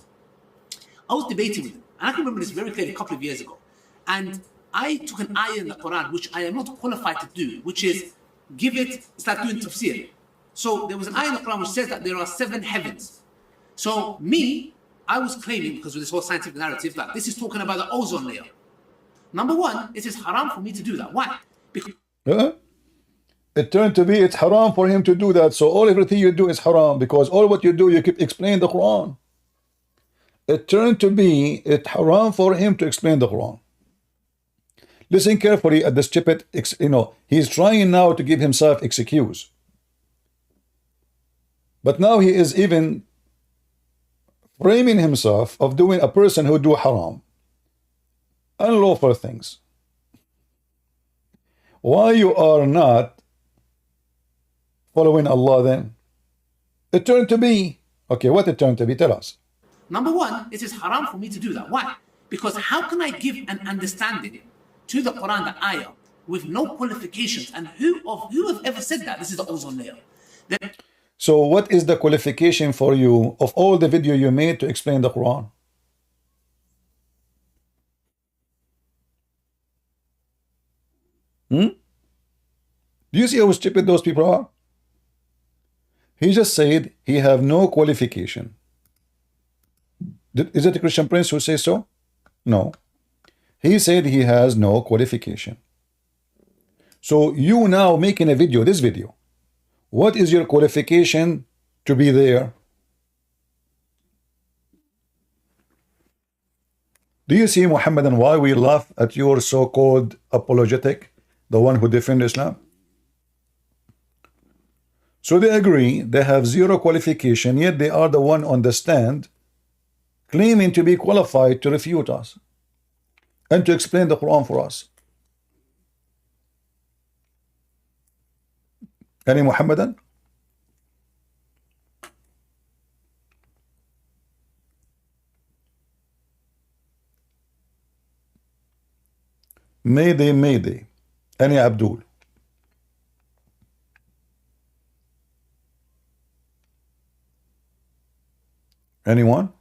I was debating with him, and I can remember this very clearly a couple of years ago. And I took an ayah in the Quran, which I am not qualified to do, which is give it, it's like doing tafsir. So there was an ayah in the Quran which says that there are 7 heavens. So me, I was claiming, because of this whole scientific narrative, that this is talking about the ozone layer. Number one, it is haram for me to do that. Why? Because it turned to be it's haram for him to do that. So everything you do is haram, because all what you do, you keep explaining the Quran. It turned to be it's haram for him to explain the Quran. Listen carefully at the stupid, he's trying now to give himself excuse. But now he is even framing himself of doing a person who do haram, unlawful things. Why you are not following Allah then? It turned to be, okay, what it turned to be? Tell us. number one, it is haram for me to do that. Why? Because how can I give an understanding to the Quran, the ayah, with no qualifications? And who have ever said that this is the ozone layer? So what is the qualification for you of all the video you made to explain the Quran? Do you see how stupid those people are? He just said he have no qualification. Is it a Christian Prince who says so? No. He said he has no qualification. So you now making a video, this video, what is your qualification to be there? Do you see, Muhammad, and why we laugh at your so-called apologetic, the one who defends Islam? So they agree they have zero qualification, yet they are the one on the stand claiming to be qualified to refute us. and to explain the Quran for us. Any Muhammadan? Mayday, Mayday. Any Abdul? Anyone?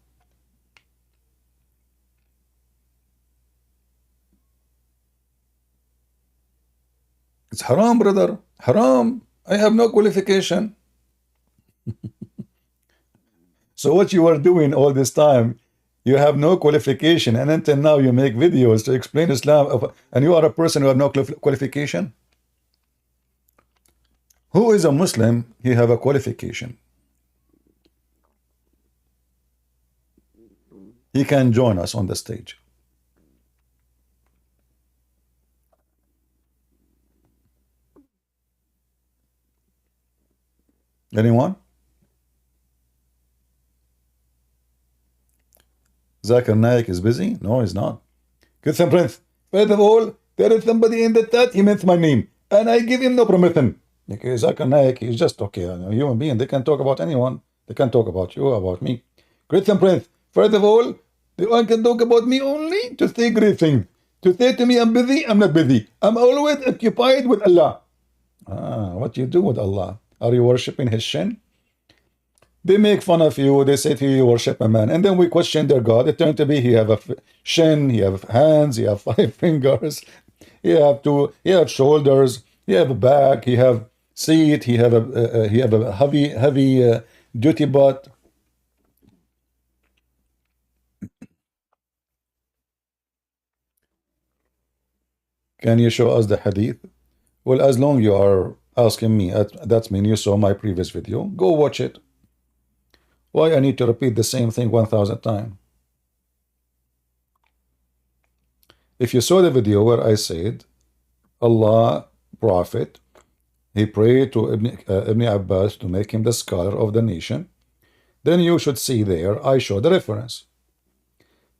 It's haram, brother. Haram. I have no qualification. So what you are doing all this time, you have no qualification, and until now you make videos to explain Islam, and you are a person who have no qualification? Who is a Muslim? He have a qualification. He can join us on the stage. Anyone? Zakir Naik is busy? No, he's not. Christian Prince, first of all, there is somebody in the chat, he meant my name, and I give him no permission. Okay, Zakir Naik, he's just okay, a human being. They can talk about anyone. They can talk about you, about me. Christian Prince, first of all, the one can talk about me only to say great things. To say to me, I'm busy, I'm not busy. I'm always occupied with Allah. What you do with Allah? Are you worshipping his shin? They make fun of you. They say to you, you worship a man. And then we question their God. It turned to be he have a shin, he have hands, he have 5 fingers, he have shoulders, he have a back, he have seat, he have a heavy duty butt. Can you show us the hadith? Well, as long you are asking me, that means you saw my previous video. Go watch it. Why I need to repeat the same thing 1,000 times? If you saw the video where I said, Allah, Prophet, he prayed to Ibn Abbas to make him the scholar of the nation, then you should see there, I show the reference.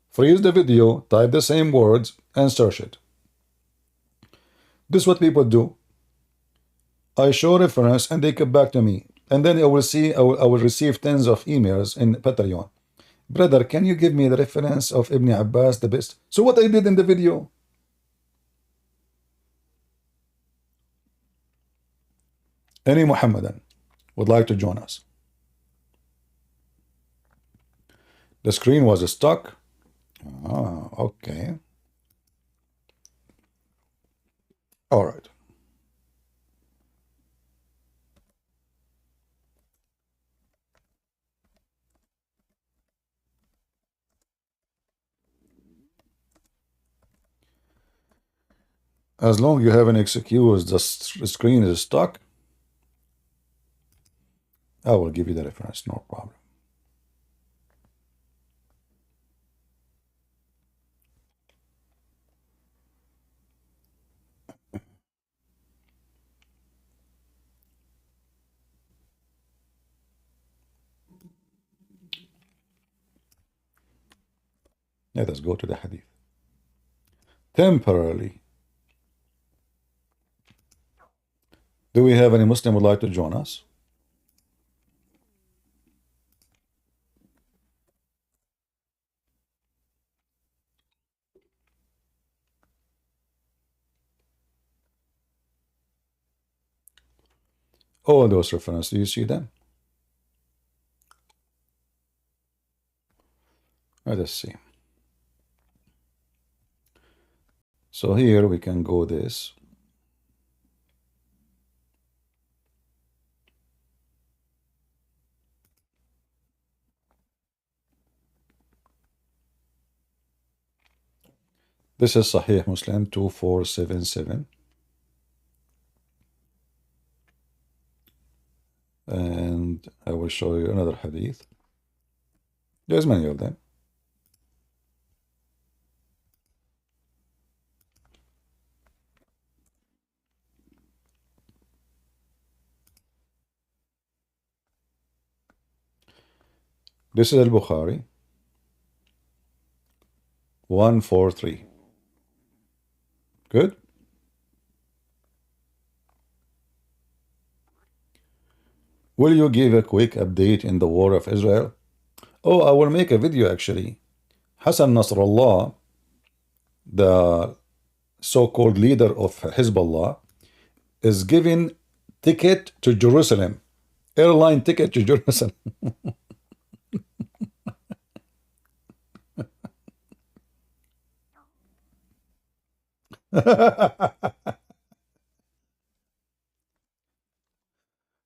Freeze the video, type the same words, and search it. This is what people do. I show reference and they come back to me. And then I will receive tens of emails in Patreon. Brother, can you give me the reference of Ibn Abbas, the best? So what I did in the video. Any Muhammadan would like to join us? The screen was stuck. Okay. All right. As long as you have an excuse, the screen is stuck, I will give you the reference, no problem. Let us go to the hadith. Temporarily. Do we have any Muslim who would like to join us? All those references, do you see them? Let us see. So here we can go this. This is Sahih Muslim 2477. And I will show you another hadith. There's many of them. This is Al-Bukhari 143. Good. Will you give a quick update in the war of Israel? Oh, I will make a video actually. Hassan Nasrallah, the so-called leader of Hezbollah, is giving ticket to Jerusalem, airline ticket to Jerusalem.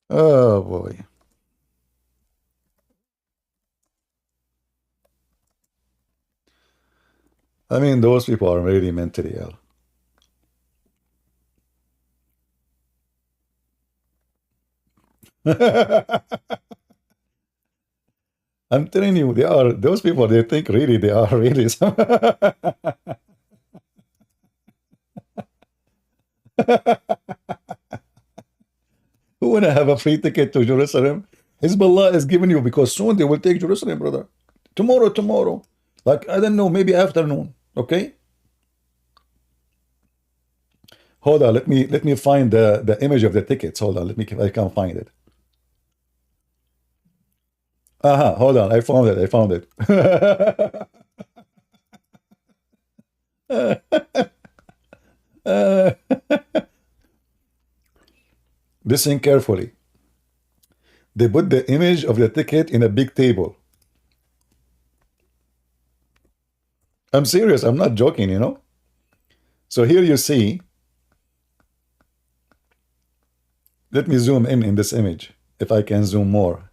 Oh boy. I mean, those people are really mentally ill. I'm telling you, they are those people. They think really they are really some. Who wanna have a free ticket to Jerusalem? Hezbollah is giving you because soon they will take Jerusalem, brother. Tomorrow. Like I don't know, maybe afternoon. Okay. Hold on, let me find the image of the tickets. Hold on, let me I can't find it. Hold on, I found it. Listen carefully. They put the image of the ticket in a big table. I'm serious, I'm not joking, you know. So here you see, let me zoom in this image, if I can zoom more.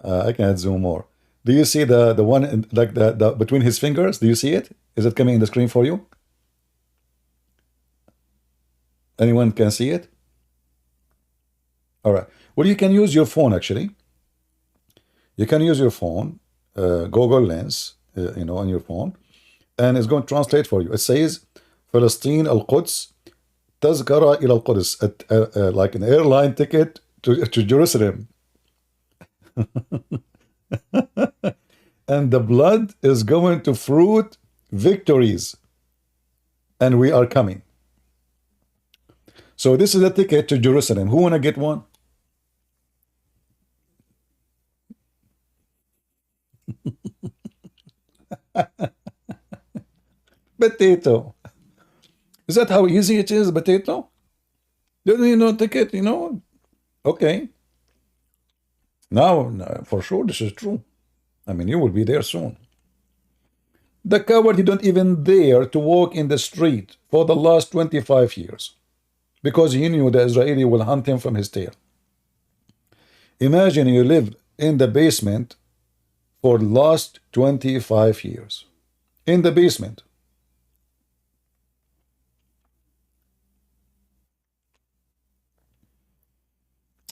I can't zoom more. Do you see the one like the between his fingers? Do you see it? Is it coming in the screen for you? Anyone can see it? All right. Well, you can use your phone actually. You can use your phone, Google Lens, you know, on your phone, and it's going to translate for you. It says, "Palestine al-Quds, tazkara ila al-Quds," like an airline ticket to Jerusalem. And the blood is going to fruit victories, and we are coming. So this is a ticket to Jerusalem. Who wanna get one? Potato. Is that how easy it is, potato? Don't you know ticket, you know? Okay. Now, for sure, this is true. I mean, you will be there soon. The coward, he don't even dare to walk in the street for the last 25 years because he knew the Israeli will hunt him from his tail. Imagine you live in the basement for the last 25 years. In the basement.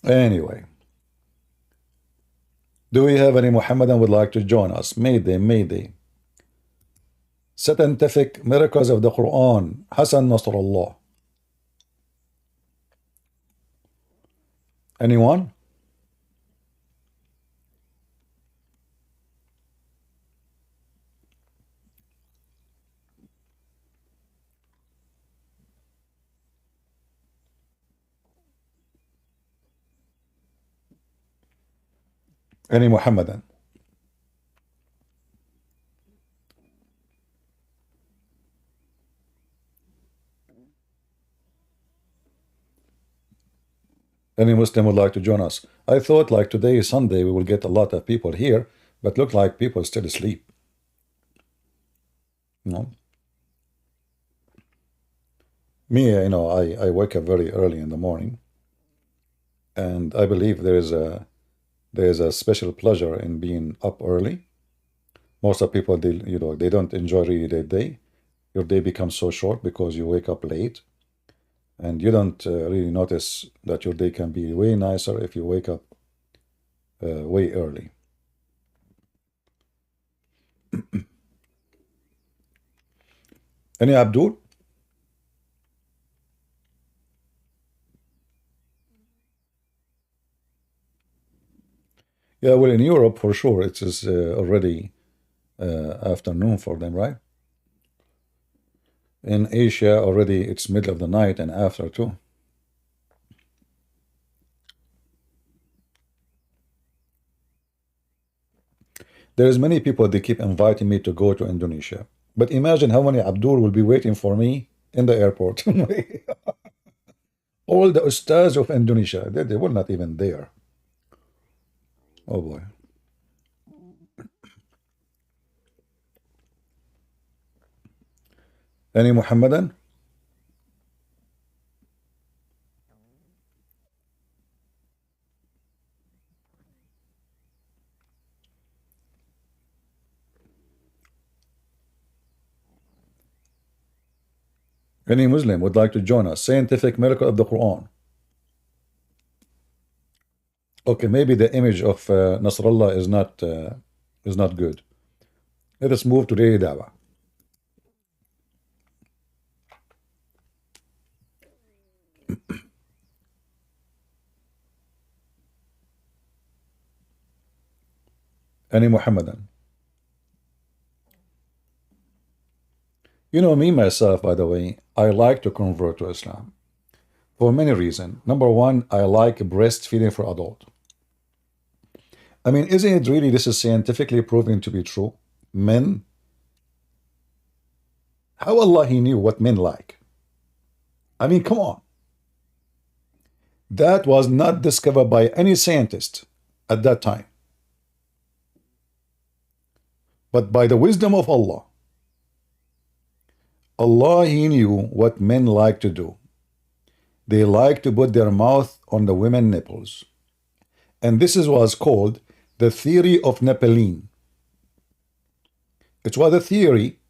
Anyway. Do we have any Muhammadan would like to join us? Mayday. Scientific miracles of the Quran. Hassan Nasrallah. Anyone? Any Muhammadan? Any Muslim would like to join us? I thought like today is Sunday, we will get a lot of people here, but look like people still asleep. No. Me, you know, I wake up very early in the morning, and I believe there is a special pleasure in being up early. Most of people, they don't enjoy really their day. Your day becomes so short because you wake up late, and you don't really notice that your day can be way nicer if you wake up way early. Any Abdul? Yeah, well, in Europe, for sure, it is already afternoon for them, right? In Asia, already it's middle of the night and after too. There's many people, they keep inviting me to go to Indonesia. But imagine how many Abdul will be waiting for me in the airport. All the ustads of Indonesia, they were not even there. Oh boy. Any Muhammadan? Any Muslim would like to join us? Scientific miracle of the Quran. Okay, maybe the image of Nasrallah is not good. Let us move to daily dawah. Any Muhammadan? You know me myself, by the way, I like to convert to Islam for many reasons. Number one, I like breastfeeding for adult. I mean, isn't it really this is scientifically proven to be true? Men, how Allah He knew what men like? I mean, come on. That was not discovered by any scientist at that time. But by the wisdom of Allah, Allah He knew what men like to do. They like to put their mouth on the women's nipples. And this was called the theory of Nephilim. It was a theory,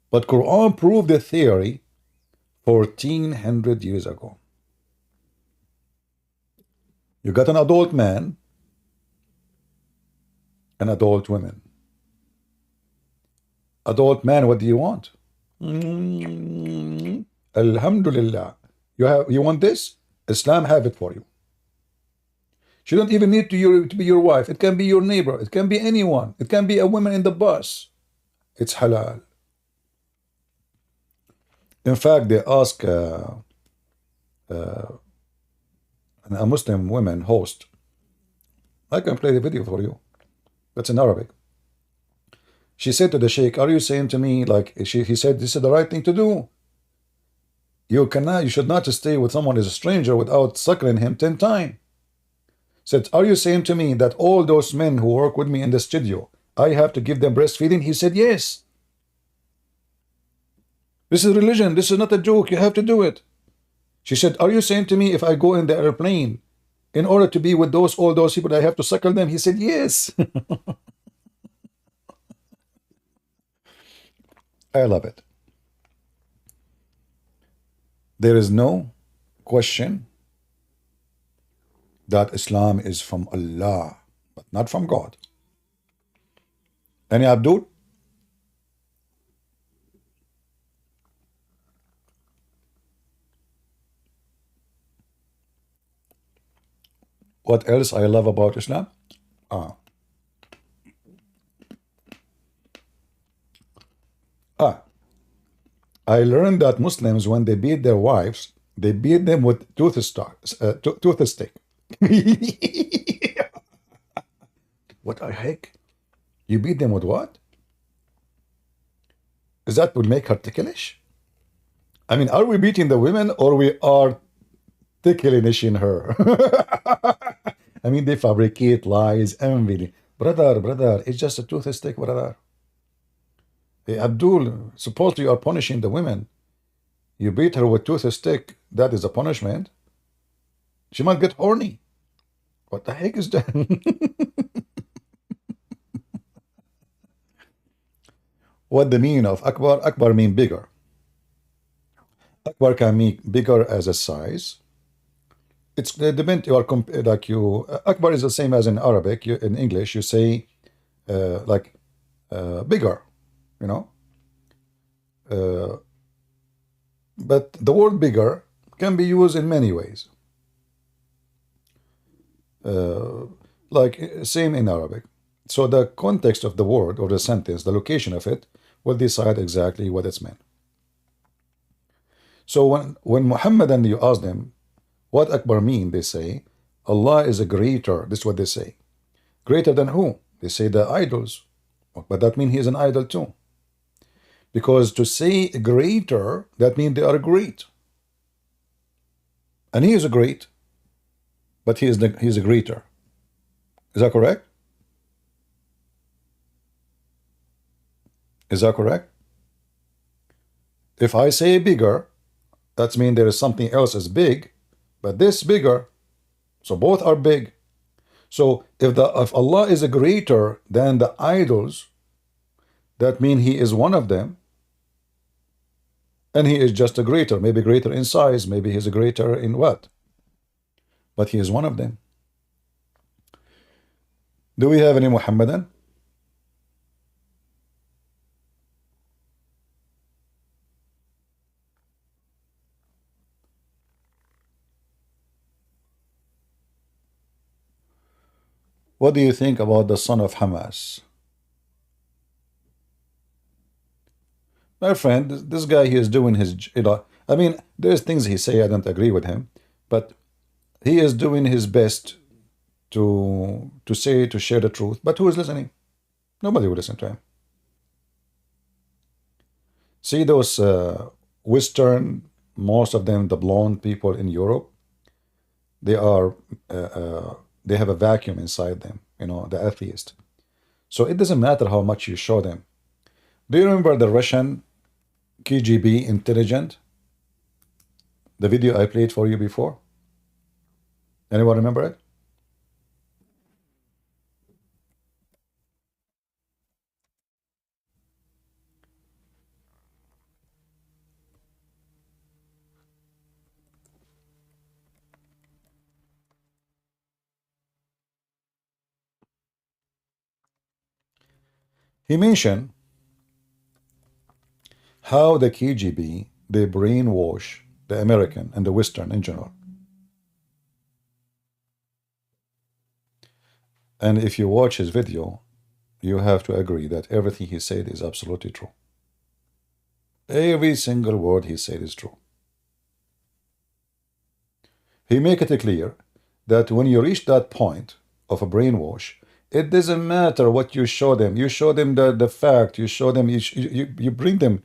but Quran proved the theory 1400 years ago. You got an adult man, an adult woman. Adult man, what do you want? Alhamdulillah. You want this? Islam have it for you. She don't even need to be your wife. It can be your neighbor. It can be anyone. It can be a woman in the bus. It's halal. In fact, they ask a Muslim woman host. I can play the video for you. That's in Arabic. She said to the sheikh, "Are you saying to me like he said this is the right thing to do? You should not stay with someone as a stranger without suckling him 10 times." Said, "Are you saying to me that all those men who work with me in the studio, I have to give them breastfeeding?" He said, "Yes. This is religion. This is not a joke. You have to do it." She said, "Are you saying to me if I go in the airplane, in order to be with all those people, I have to suckle them?" He said, "Yes." I love it. There is no question that Islam is from Allah, but not from God. Any Abdul? What else I love about Islam? I learned that Muslims, when they beat their wives, they beat them with toothstick. What the heck? You beat them with what? Is that would make her ticklish? I mean, are we beating the women or we are ticklishing her? I mean, they fabricate lies, envy. Brother, it's just a toothstick, brother. Hey, Abdul, supposedly you are punishing the women. You beat her with toothstick, that is a punishment. She might get horny. What the heck is that? What the meaning of Akbar? Akbar mean bigger. Akbar can mean bigger as a size. It's depend. You are like you. Akbar is the same as in Arabic. In English, you say bigger. You know. But the word bigger can be used in many ways. Like same in Arabic. So the context of the word or the sentence, the location of it, will decide exactly what it's meant. So when Muhammad and you ask them, what Akbar mean? They say, Allah is a greater. This is what they say. Greater than who? They say the idols. But that means he is an idol too. Because to say greater, that means they are great. And he is a great, but he is a greater. Is that correct? Is that correct? If I say bigger, that means there is something else is big, but this bigger. So both are big. So if Allah is a greater than the idols, that means he is one of them. And he is just a greater, maybe greater in size, maybe he's a greater in what? But he is one of them. Do we have any Muhammadan? What do you think about the son of Hamas? My friend, this guy, he is doing his, I mean, there's things he say I don't agree with him, but he is doing his best to share the truth. But who is listening? Nobody will listen to him. See those Western, most of them, the blonde people in Europe, they are, they have a vacuum inside them, the atheist. So it doesn't matter how much you show them. Do you remember the Russian KGB intelligent? The video I played for you before? Anyone remember it? He mentioned how the KGB, they brainwash the American and the Western in general. And if you watch his video, you have to agree that everything he said is absolutely true. Every single word he said is true. He make it clear that when you reach that point of a brainwash, it doesn't matter what you show them. You show them the fact. You show them, you bring them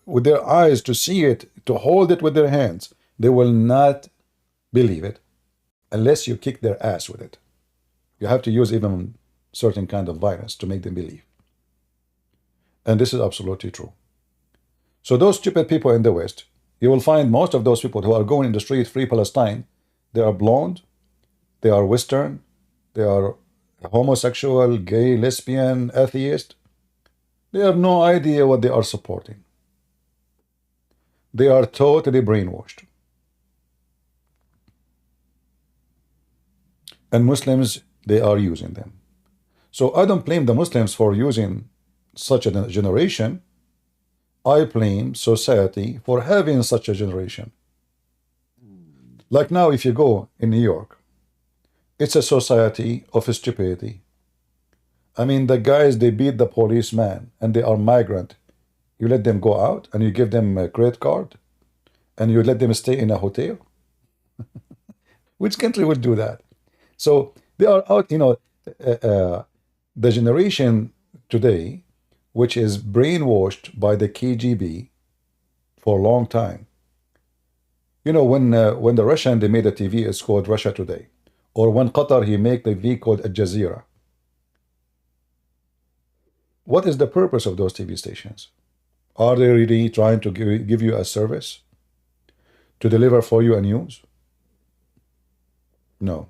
with their eyes to see it, to hold it with their hands. They will not believe it unless you kick their ass with it. You have to use even certain kind of violence to make them believe. And this is absolutely true. So those stupid people in the West, you will find most of those people who are going in the street, free Palestine, they are blonde, they are Western, they are homosexual, gay, lesbian, atheist. They have no idea what they are supporting. They are totally brainwashed. And Muslims, they are using them. So I don't blame the Muslims for using such a generation. I blame society for having such a generation. Like now, if you go in New York, it's a society of stupidity. I mean, the guys, they beat the policeman and they are migrant. You let them go out and you give them a credit card and you let them stay in a hotel. Which country would do that? So they are out, the generation today, which is brainwashed by the KGB for a long time. When the Russian, they made a TV, it's called Russia Today. Or when Qatar, he made the TV called Al Jazeera. What is the purpose of those TV stations? Are they really trying to give you a service? To deliver for you a news? No.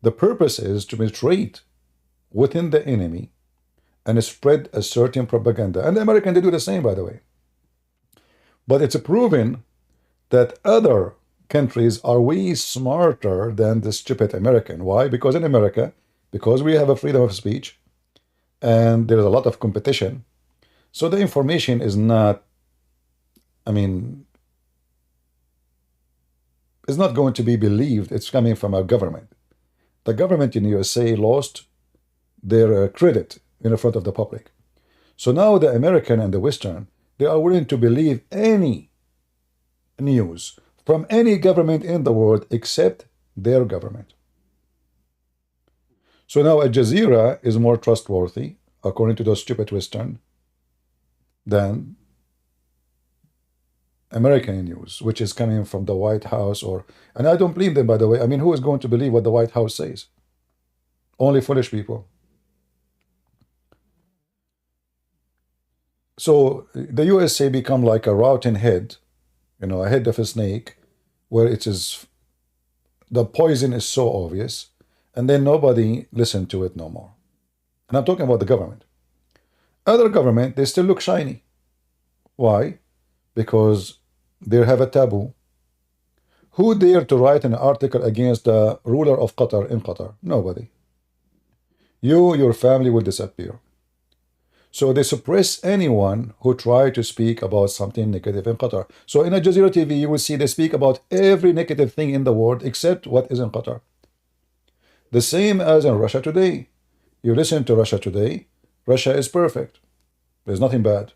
The purpose is to penetrate within the enemy and spread a certain propaganda. And the Americans, they do the same, by the way. But it's proven that other countries are way smarter than the stupid American. Why? Because in America, because we have a freedom of speech and there's a lot of competition, so the information is not, it's not going to be believed. It's coming from our government. The government in USA lost their credit in front of the public. So now the American and the Western, they are willing to believe any news from any government in the world except their government. So now Al Jazeera is more trustworthy, according to those stupid Western, than American news, which is coming from the White House. And I don't blame them, by the way. I mean, who is going to believe what the White House says? Only foolish people. So the USA become like a rotten head, a head of a snake, where the poison is so obvious, and then nobody listen to it no more. And I'm talking about the government. Other government, they still look shiny. Why? Because they have a taboo. Who dare to write an article against the ruler of Qatar in Qatar? Nobody. Your family will disappear. So they suppress anyone who try to speak about something negative in Qatar. So in Al Jazeera TV, you will see they speak about every negative thing in the world except what is in Qatar. The same as in Russia Today. You listen to Russia Today, Russia is perfect. There's nothing bad.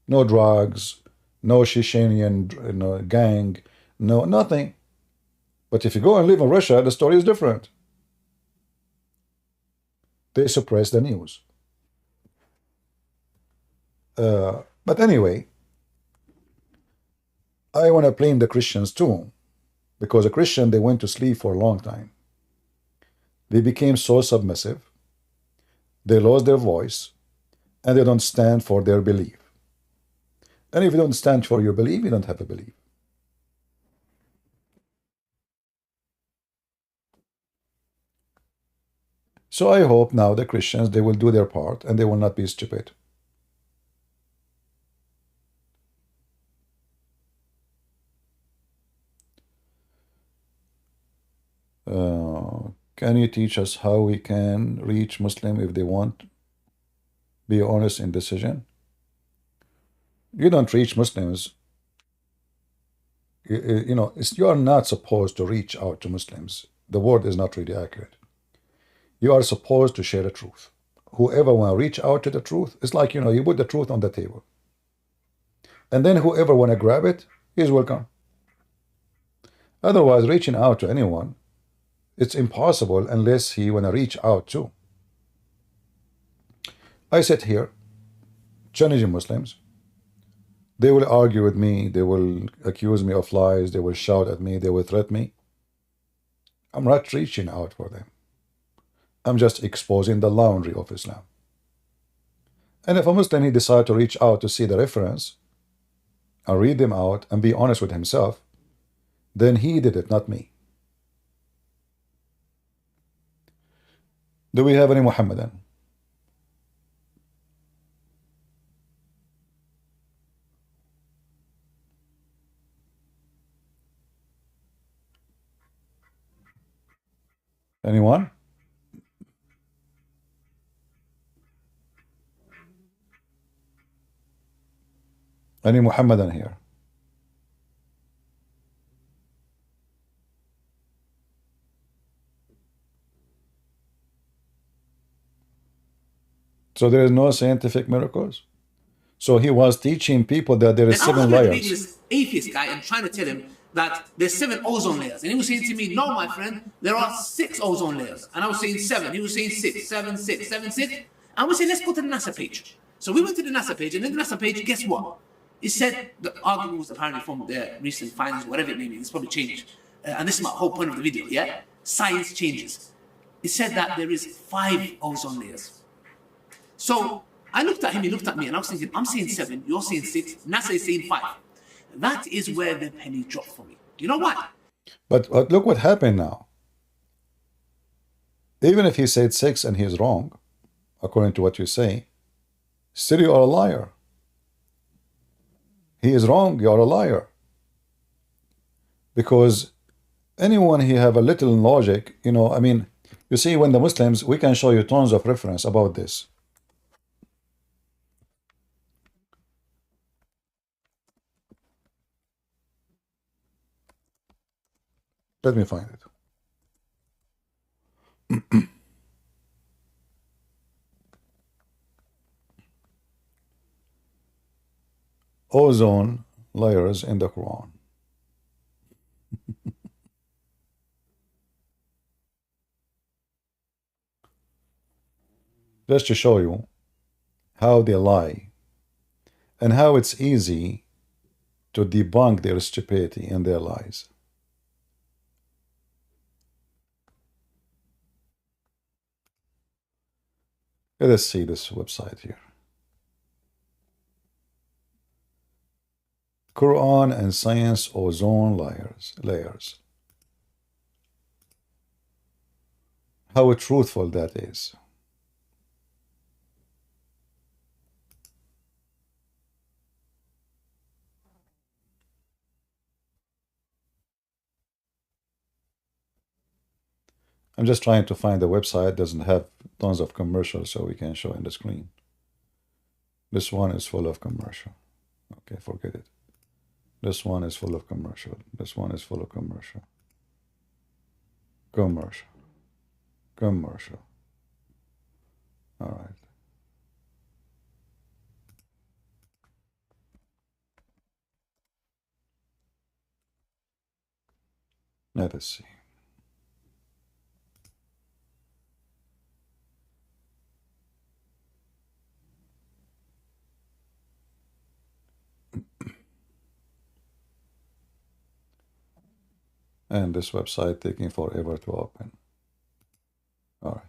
No drugs, no Chechenian gang, no nothing. But if you go and live in Russia, the story is different. They suppress the news. But anyway, I want to blame the Christians too, because a Christian, they went to sleep for a long time. They became so submissive, they lost their voice, and they don't stand for their belief. And if you don't stand for your belief, you don't have a belief. So I hope now the Christians, they will do their part and they will not be stupid. Can you teach us how we can reach Muslim if they want be honest in decision? You don't reach Muslims. You are not supposed to reach out to Muslims. The word is not really accurate. You are supposed to share the truth. Whoever want to reach out to the truth, it's like, you put the truth on the table. And then whoever want to grab it, is welcome. Otherwise, reaching out to anyone, it's impossible unless he want to reach out too. I sit here, challenging Muslims. They will argue with me, they will accuse me of lies, they will shout at me, they will threaten me. I'm not reaching out for them. I'm just exposing the laundry of Islam. And if a Muslim, he decide to reach out to see the reference, and read them out and be honest with himself, then he did it, not me. Do we have any Muhammadan? Anyone? Any Muhammadan here? So there is no scientific miracles? So he was teaching people that there is And I was 7 reading layers. this atheist guy and trying to tell him that there's 7 ozone layers. And he was saying to me, no, my friend, there are 6 ozone layers. And I was saying 7. He was saying 6, 7, 6, 7, 6. And we said, let's go to the NASA page. So we went to the NASA page, and in the NASA page, guess what? It said the argument was apparently from their recent findings, whatever it may be. It's probably changed. And this is my whole point of the video, yeah? Science changes. It said that there is 5 ozone layers. So I looked at him, he looked at me, and I was thinking, I'm saying 7, you're saying 6, NASA is saying 5. That is where the penny dropped for me. You know what? But look what happened now. Even if he said 6 and he is wrong, according to what you say, still you are a liar. He is wrong, you are a liar. Because anyone who have a little logic, I mean, you see, when the Muslims, we can show you tons of reference about this. Let me find it. Ozone liars in the Quran. Just to show you how they lie and how it's easy to debunk their stupidity and their lies. Let us see this website here. Quran and Science Ozone Layers. How truthful that is. I'm just trying to find the website. Doesn't have tons of commercials, so we can show in the screen. This one is full of commercial. Okay, forget it. This one is full of commercial. This one is full of commercial. Commercial. Commercial. All right. Let us see. And this website taking forever to open. All right.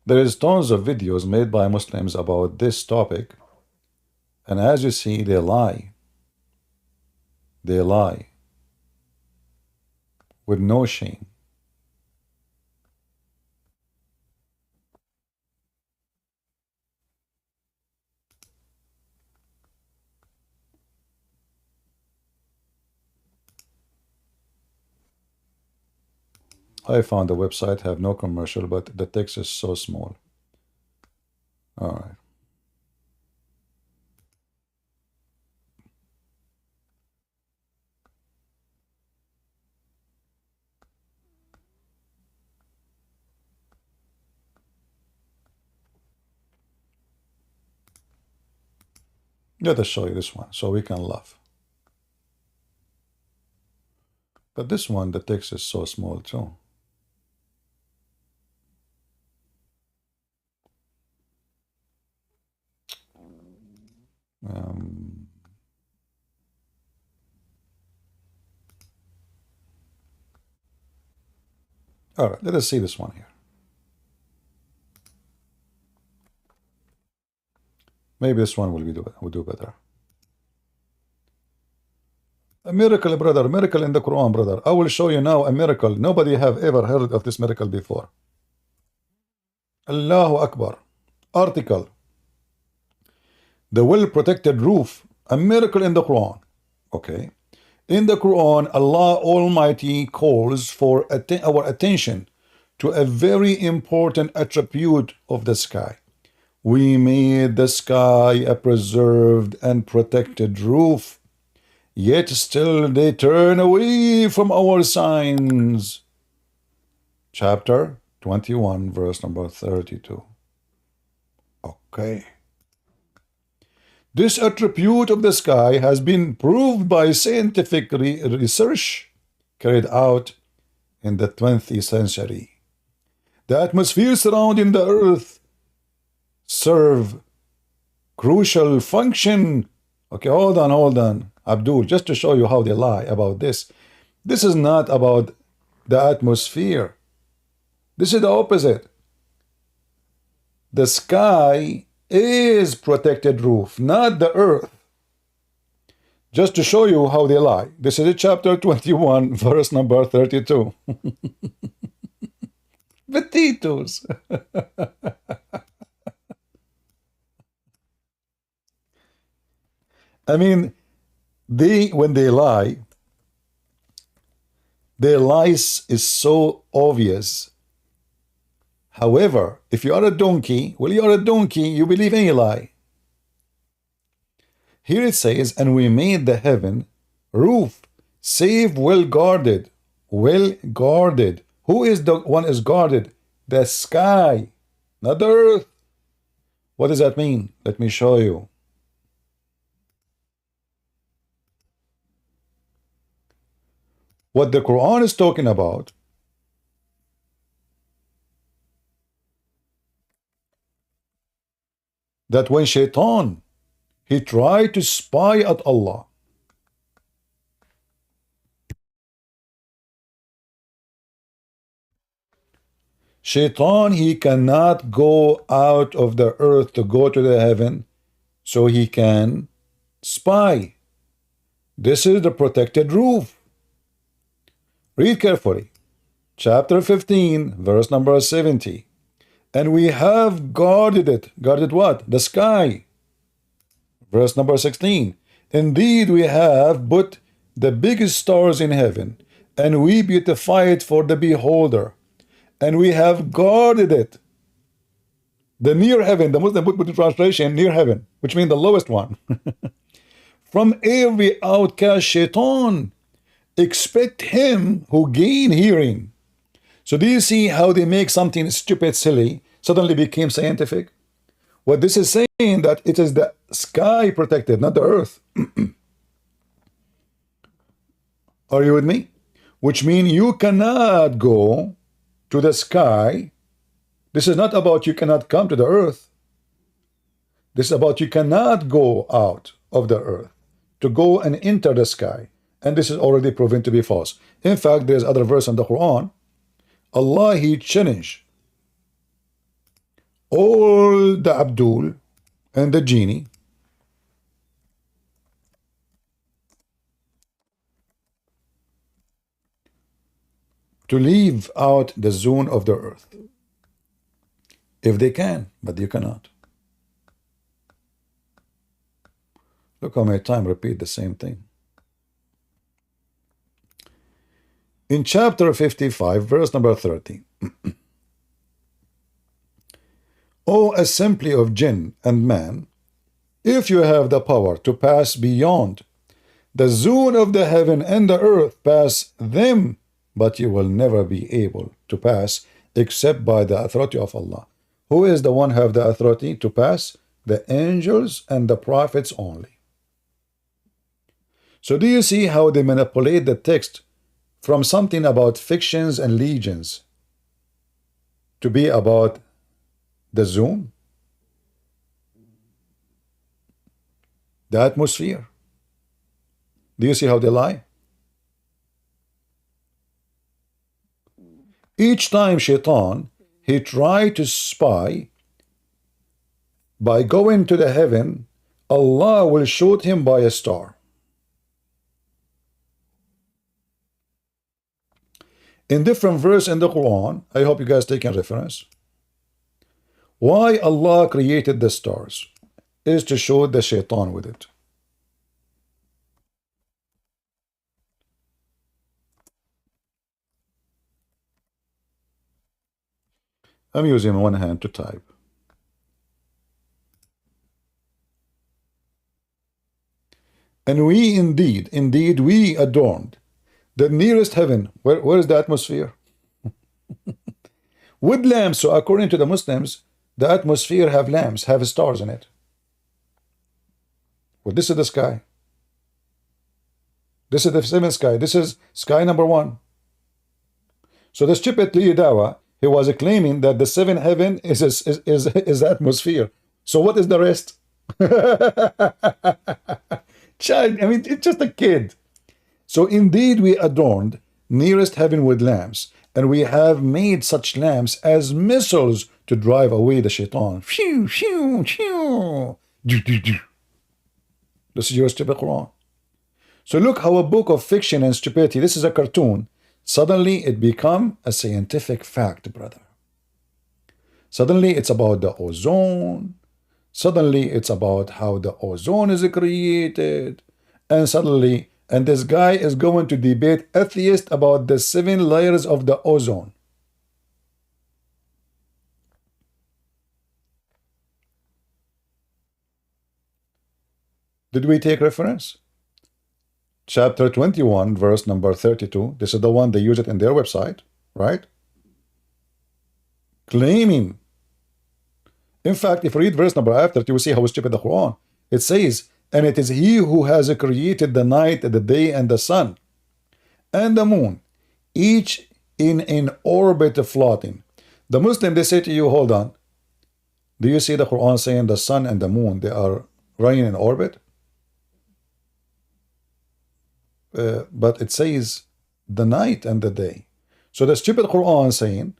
There is tons of videos made by Muslims about this topic, and as you see, they lie. They lie with no shame. I found the website have no commercial, but the text is so small. All right. Let us show you this one so we can laugh. But this one, the text is so small too. All right, let us see this one here. Maybe this one will do better. A miracle, brother, a miracle in the Quran, brother. I will show you now a miracle. Nobody have ever heard of this miracle before. Allahu Akbar. Article. The well-protected roof. A miracle in the Quran. Okay. In the Quran, Allah Almighty calls for our attention to a very important attribute of the sky. We made the sky a preserved and protected roof, yet still they turn away from our signs. Chapter 21, verse number 32. Okay. This attribute of the sky has been proved by scientific research carried out in the 20th century. The atmosphere surrounding the earth serve crucial function. Okay, hold on, Abdul, just to show you how they lie about this. This is not about the atmosphere. This is the opposite. The sky is protected roof, not the earth. Just to show you how they lie. This is chapter 21, verse number 32. Potatoes. I mean, when they lie, their lies is so obvious. However, if you are a donkey, well, you are a donkey, you believe any lie. Here it says, and we made the heaven roof, Safe, well guarded. Well guarded. Who is the one is guarded? The sky, not the earth. What does that mean? Let me show you. What the Quran is talking about, that when Shaitan, he tried to spy at Allah, Shaitan, he cannot go out of the earth to go to the heaven so he can spy. This is the protected roof. Read carefully. Chapter 15, verse number 70. And we have guarded it. Guarded what? The sky. Verse number 16. Indeed, we have put the biggest stars in heaven, and we beautify it for the beholder. And we have guarded it. The near heaven, the Muslim put the translation near heaven, which means the lowest one. From every outcast Shaitan, expect him who gain hearing. So do you see how they make something stupid, silly, suddenly became scientific? What this is saying, that it is the sky protected, not the earth. Are you with me? Which means you cannot go to the sky. This is not about you cannot come to the earth. This is about you cannot go out of the earth to go and enter the sky. And this is already proven to be false. In fact, there's other verse in the Quran. Allah, he challenged all the Abdul and the genie to leave out the zone of the earth. If they can, but you cannot. Look how many times repeat the same thing. In chapter 55, verse number 30. O assembly of jinn and man, if you have the power to pass beyond the zone of the heaven and the earth, pass them, but you will never be able to pass except by the authority of Allah. Who is the one who have the authority to pass? The angels and the prophets only. So do you see how they manipulate the text from something about fictions and legions to be about the zone, the atmosphere? Do you see how they lie? Each time Shaitan, he tried to spy by going to the heaven, Allah will shoot him by a star. In different verse in the Quran, I hope you guys take a reference. Why Allah created the stars is to show the Shaitan with it. I'm using one hand to type. And we indeed we adorned the nearest heaven. Where is the atmosphere? With lamps. So according to the Muslims, the atmosphere have lamps, have stars in it. Well, this is the sky. This is the seventh sky. This is sky number 1. So the stupid Li Dawa, he was claiming that the seventh heaven is atmosphere. So what is the rest? Child, I mean, it's just a kid. So indeed we adorned nearest heaven with lamps, and we have made such lamps as missiles to drive away the Shaitan. Phew, phew, phew. This is your stupid Quran. So look how a book of fiction and stupidity, this is a cartoon, suddenly it become a scientific fact, brother. Suddenly it's about the ozone. Suddenly it's about how the ozone is created. And suddenly, and this guy is going to debate atheists about the 7 layers of the ozone. Did we take reference? chapter 21, verse number 32. This is the one they use it in their website, right? Claiming. In fact, if you read verse number after, you will see how stupid the Quran. It says, and it is he who has created the night, the day, and the sun, and the moon, each in an orbit floating. The Muslim, they say to you, hold on. Do you see the Quran saying the sun and the moon, they are running in orbit? But it says the night and the day. So the stupid Quran saying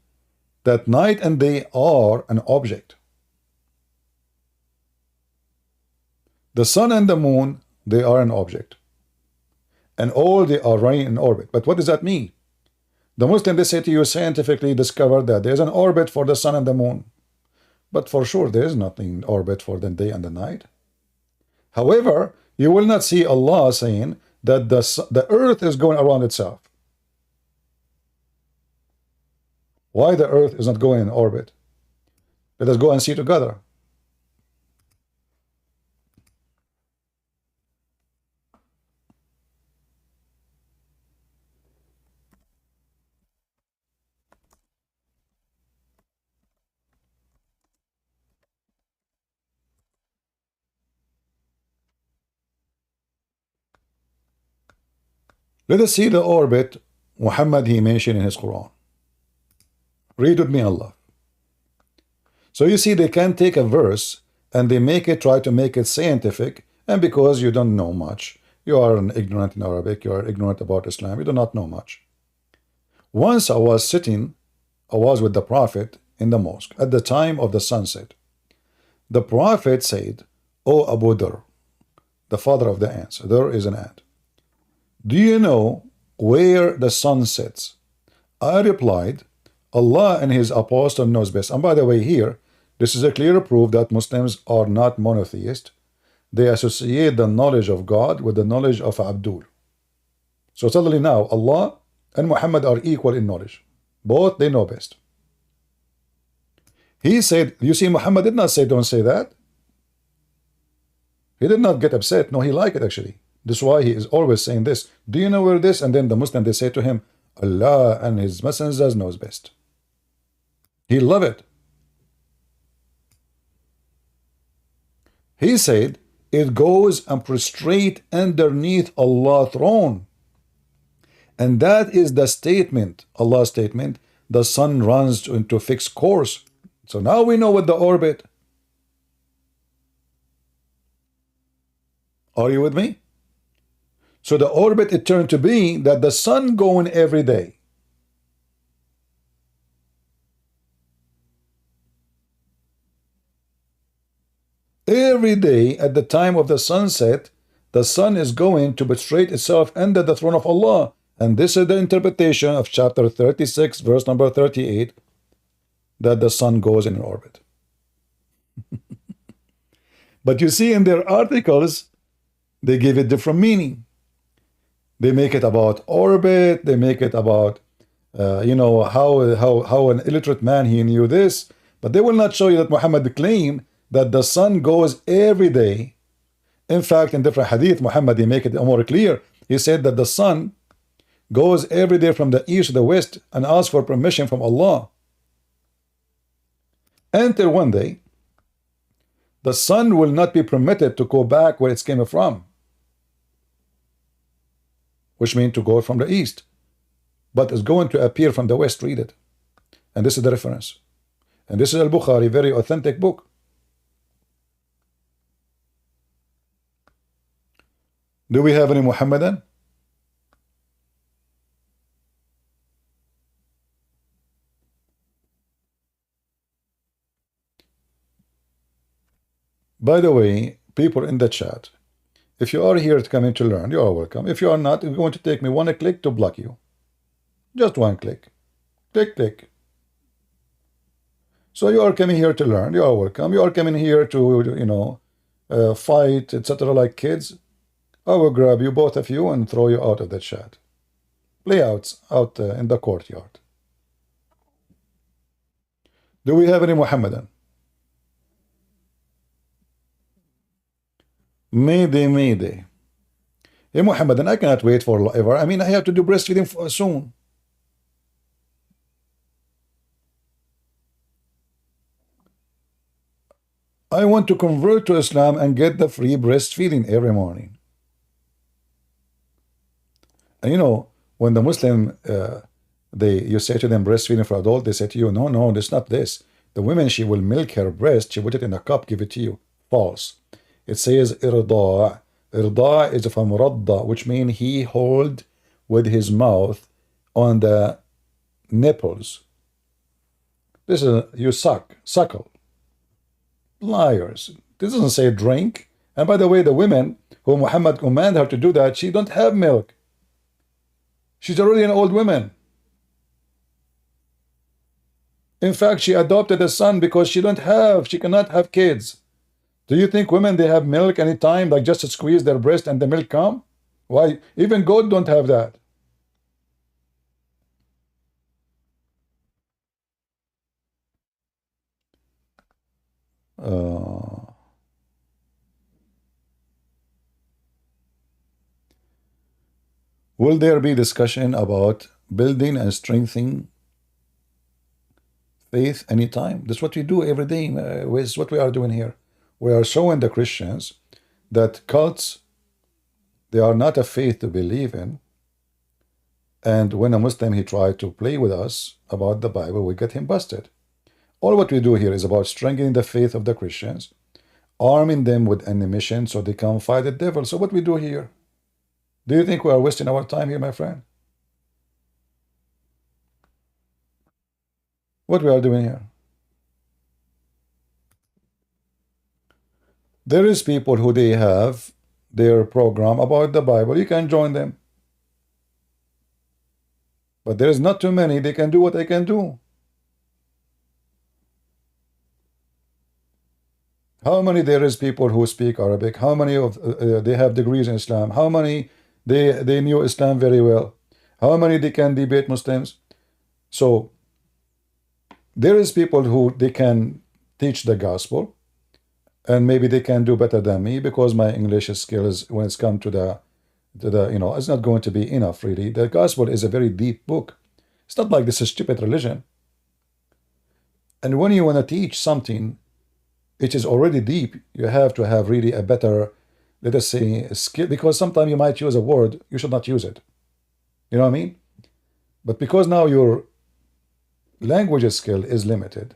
that night and day are an object. The sun and the moon, they are an object. And all they are running in orbit. But what does that mean? The Muslim, they say to you, scientifically discovered that there's an orbit for the sun and the moon. But for sure, there is nothing in orbit for the day and the night. However, you will not see Allah saying that the earth is going around itself. Why the earth is not going in orbit? Let us go and see together. Let us see the orbit Muhammad he mentioned in his Quran. Read with me, Allah. So you see, they can take a verse and they try to make it scientific, and because you don't know much, you are an ignorant in Arabic, you are ignorant about Islam, you do not know much. Once I was with the Prophet in the mosque at the time of the sunset. The Prophet said, O Abu Dhar, the father of the ants, Dhar is an ant, do you know where the sun sets? I replied, Allah and his apostle knows best. And by the way, here, this is a clear proof that Muslims are not monotheist. They associate the knowledge of God with the knowledge of Abdul. So suddenly now, Allah and Muhammad are equal in knowledge. Both, they know best. He said, you see, Muhammad did not say, don't say that. He did not get upset. No, he liked it actually. That's why he is always saying this. Do you know where this? And then the Muslim, they say to him, Allah and his messengers knows best. He loved it. He said, it goes and prostrate underneath Allah's throne. And that is the statement, Allah's statement, the sun runs into fixed course. So now we know what the orbit. Are you with me? So the orbit, it turned to be that the sun going every day. Every day at the time of the sunset, the sun is going to prostrate itself under the throne of Allah. And this is the interpretation of chapter 36, verse number 38, that the sun goes in an orbit. But you see in their articles, they give it different meaning. They make it about orbit. They make it about, how an illiterate man, he knew this. But they will not show you that Muhammad claimed that the sun goes every day. In fact, in different hadith, Muhammad, he make it more clear. He said that the sun goes every day from the east to the west and asks for permission from Allah. Until one day, the sun will not be permitted to go back where it came from, which means to go from the east, but is going to appear from the west. Read it. And this is the reference. And this is Al-Bukhari, very authentic book. Do we have any Muhammadan? By the way, people in the chat, if you are here to come in to learn, you are welcome. If you are not, it's going to take me one click to block you. Just one click. Click, click. So you are coming here to learn, you are welcome. You are coming here to, fight, etc. like kids. I will grab you, both of you, and throw you out of the chat. Play out in the courtyard. Do we have any Muhammadan? Mayday, mayday. Hey Muhammad, and I cannot wait forever. I mean, I have to do breastfeeding soon. I want to convert to Islam and get the free breastfeeding every morning. And you know, when the Muslim, you say to them breastfeeding for adult, they say to you, no, no, it's not this. The woman, she will milk her breast, she put it in a cup, give it to you. False. It says irda'. Irda' is from radda, which means he hold with his mouth on the nipples. This is you suckle. Liars. This doesn't say drink. And by the way, the women who Muhammad commanded her to do that, she don't have milk. She's already an old woman. In fact, she adopted a son because she cannot have kids. Do you think women, they have milk anytime, like just to squeeze their breast and the milk come? Why? Even goat don't have that. Will there be discussion about building and strengthening faith anytime? That's what we do every day. Is what we are doing here. We are showing the Christians that cults, they are not a faith to believe in. And when a Muslim, he tried to play with us about the Bible, we get him busted. All what we do here is about strengthening the faith of the Christians, arming them with ammunition so they can fight the devil. So what we do here? Do you think we are wasting our time here, my friend? What we are doing here? There is people who they have their program about the Bible. You can join them. But there is not too many. They can do what they can do. How many there is people who speak Arabic? How many of they have degrees in Islam? How many they knew Islam very well? How many they can debate Muslims? So there is people who they can teach the gospel, and maybe they can do better than me because my English skills, when it's come to the it's not going to be enough really. The gospel is a very deep book. It's not like this is stupid religion. And when you want to teach something, it is already deep, you have to have really a better, let us say, skill, because sometimes you might use a word, you should not use it. You know what I mean? But because now your language skill is limited,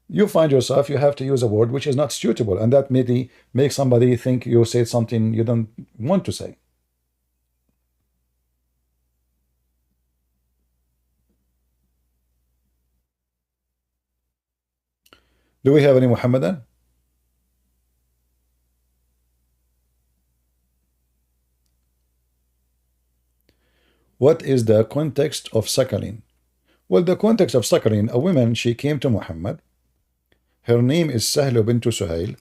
you find yourself, you have to use a word which is not suitable, and that maybe makes somebody think you said something you don't want to say. Do we have any Muhammadan? What is the context of suckling? Well, the context of suckling, a woman, she came to Muhammad. Her name is Sahla bint Suhail.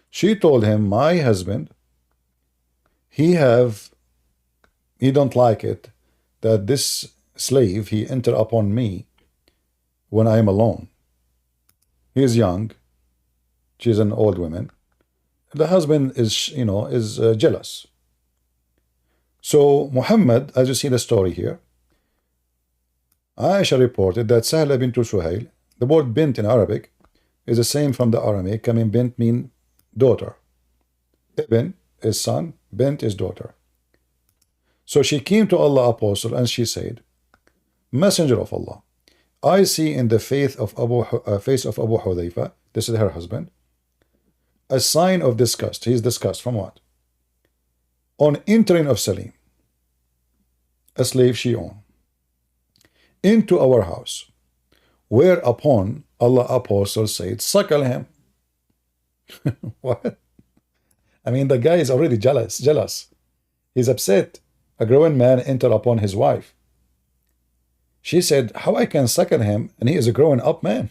She told him, my husband, he don't like it that this slave, he enter upon me when I am alone. He is young. She's an old woman. The husband is, jealous. So Muhammad, as you see the story here, Aisha reported that Sahla bint Suhail, the word bint in Arabic is the same from the Aramaic. I mean, bint mean daughter. Ibn is son, bint is daughter. So she came to Allah Apostle and she said, Messenger of Allah, I see in the face of Abu Hudayfa, this is her husband, a sign of disgust. He is disgust from what? On entering of Salim, a slave she owned, into our house, whereupon Allah Apostle said, suckle him. What? I mean, the guy is already jealous. He's upset. A grown man entered upon his wife. She said, how I can suckle him, and he is a grown up man.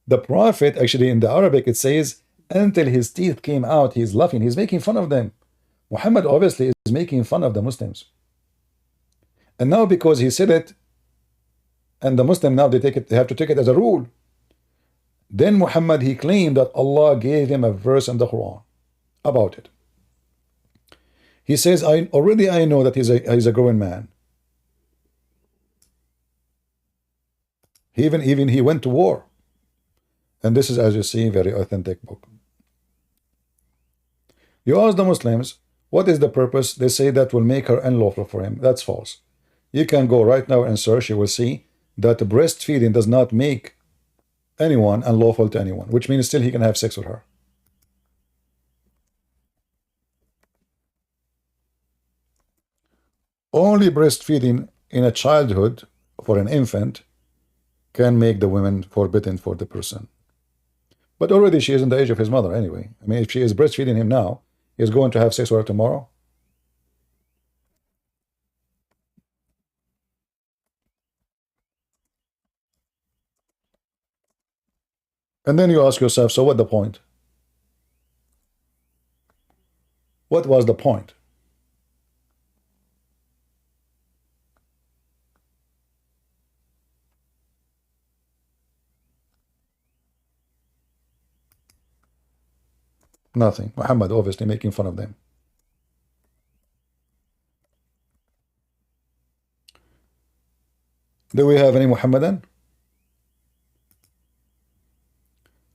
The Prophet, actually in the Arabic, it says, until his teeth came out, he's laughing, he's making fun of them. Muhammad obviously is making fun of the Muslims. And now because he said it, and the Muslim now they have to take it as a rule. Then Muhammad, he claimed that Allah gave him a verse in the Quran about it. He says, I know that he's a growing man. He went to war. And this is, as you see, very authentic book. You ask the Muslims, what is the purpose? They say that will make her unlawful for him. That's false. You can go right now and search. You will see that breastfeeding does not make anyone unlawful to anyone, which means still he can have sex with her. Only breastfeeding in a childhood for an infant can make the woman forbidden for the person. But already she is in the age of his mother anyway. I mean, if she is breastfeeding him now, he's going to have sex with her tomorrow. And then you ask yourself, so what the point? What was the point? Nothing. Muhammad obviously making fun of them. Do we have any Muhammadan?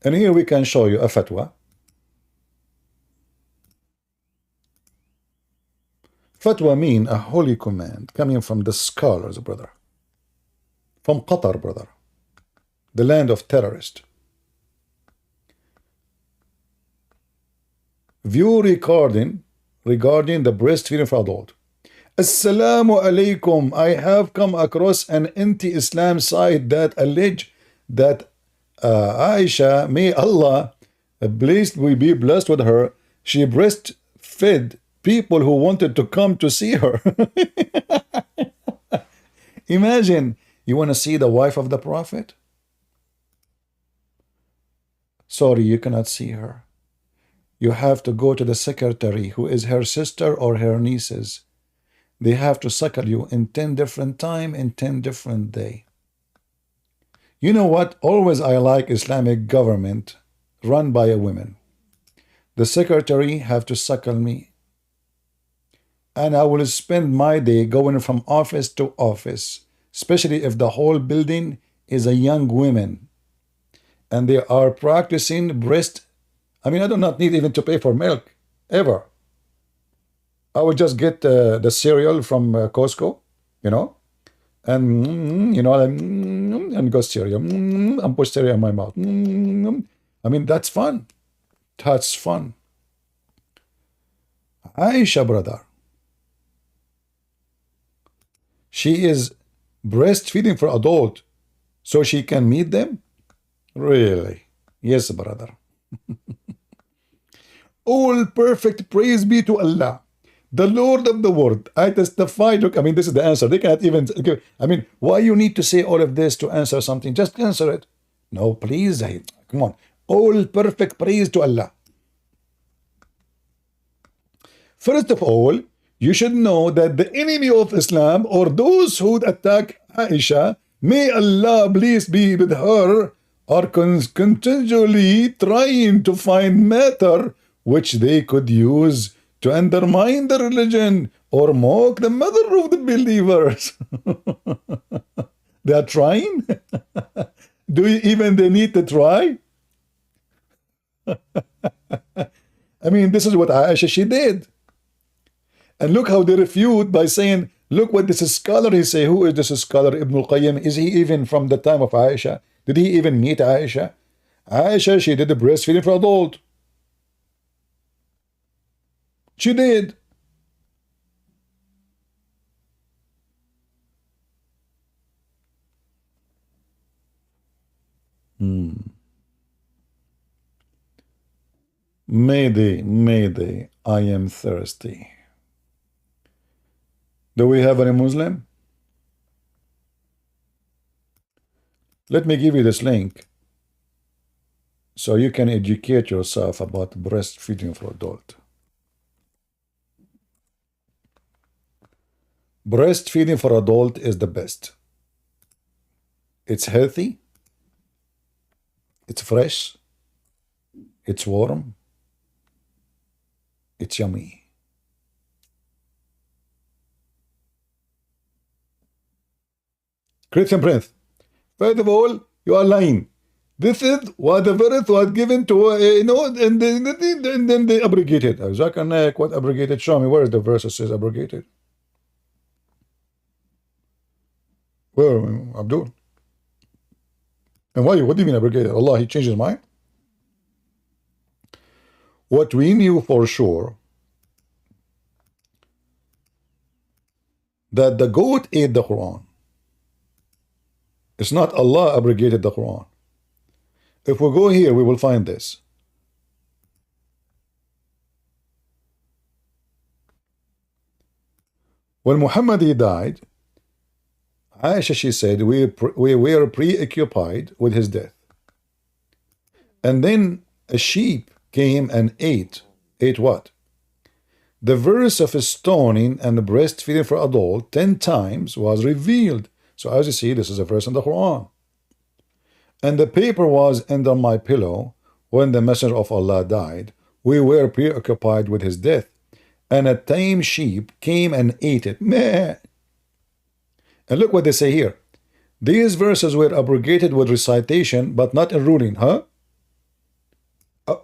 And here we can show you a fatwa. Fatwa mean a holy command coming from the scholars, brother. From Qatar, brother. The land of terrorists. View regarding the breastfeeding for adult. Assalamu alaikum. I have come across an anti-Islam site that allege that Aisha, may Allah be blessed with her, she breastfed people who wanted to come to see her. Imagine, you want to see the wife of the Prophet? Sorry, you cannot see her. You have to go to the secretary, who is her sister or her nieces. They have to suckle you in 10 different time, in 10 different day. You know what? Always I like Islamic government run by a woman. The secretary have to suckle me. And I will spend my day going from office to office, especially if the whole building is a young woman. And they are practicing breast. I mean, I do not need even to pay for milk, ever. I will just get the cereal from Costco, you know, and, you know, and go cereal, and push cereal in my mouth. I mean, that's fun. That's fun. Aisha, brother, she is breastfeeding for adult so she can meet them? Really? Yes, brother. All perfect praise be to Allah, the Lord of the world. I testify. Look, I mean, this is the answer. They cannot even. I mean, why you need to say all of this to answer something? Just answer it. No, please, Zahid. Come on. All perfect praise to Allah. First of all, you should know that the enemy of Islam, or those who attack Aisha, may Allah please be with her, are continually trying to find matter which they could use to undermine the religion or mock the mother of the believers. They are trying? Do you even they need to try? I mean, this is what Aisha, she did. And look how they refute by saying, look what this scholar he say. Who is this scholar? Ibn al-Qayyim. Is he even from the time of Aisha? Did he even meet Aisha? Aisha, she did the breastfeeding for adult. She did. Mayday, I am thirsty. Do we have any Muslim? Let me give you this link so you can educate yourself about breastfeeding for adult. Breastfeeding for adult is the best. It's healthy, it's fresh, it's warm, it's yummy. Christian Prince, first of all, you are lying. This is what the verse was given to, and then they abrogated. Zakanek, what abrogated? Show me where the verse says abrogated. Where, Abdul? And why? What do you mean abrogated? Allah, he changed his mind? What we knew for sure, that the goat ate the Quran. It's not Allah abrogated the Quran. If we go here, we will find this. When Muhammad died, Aisha, she said, we were preoccupied with his death. And then a sheep came and ate. Ate what? The verse of stoning and breastfeeding for adult 10 times was revealed. So as you see, this is a verse in the Quran. And the paper was under my pillow when the Messenger of Allah died. We were preoccupied with his death. And a tame sheep came and ate it. Meh. And look what they say here. These verses were abrogated with recitation, but not in ruling. Huh?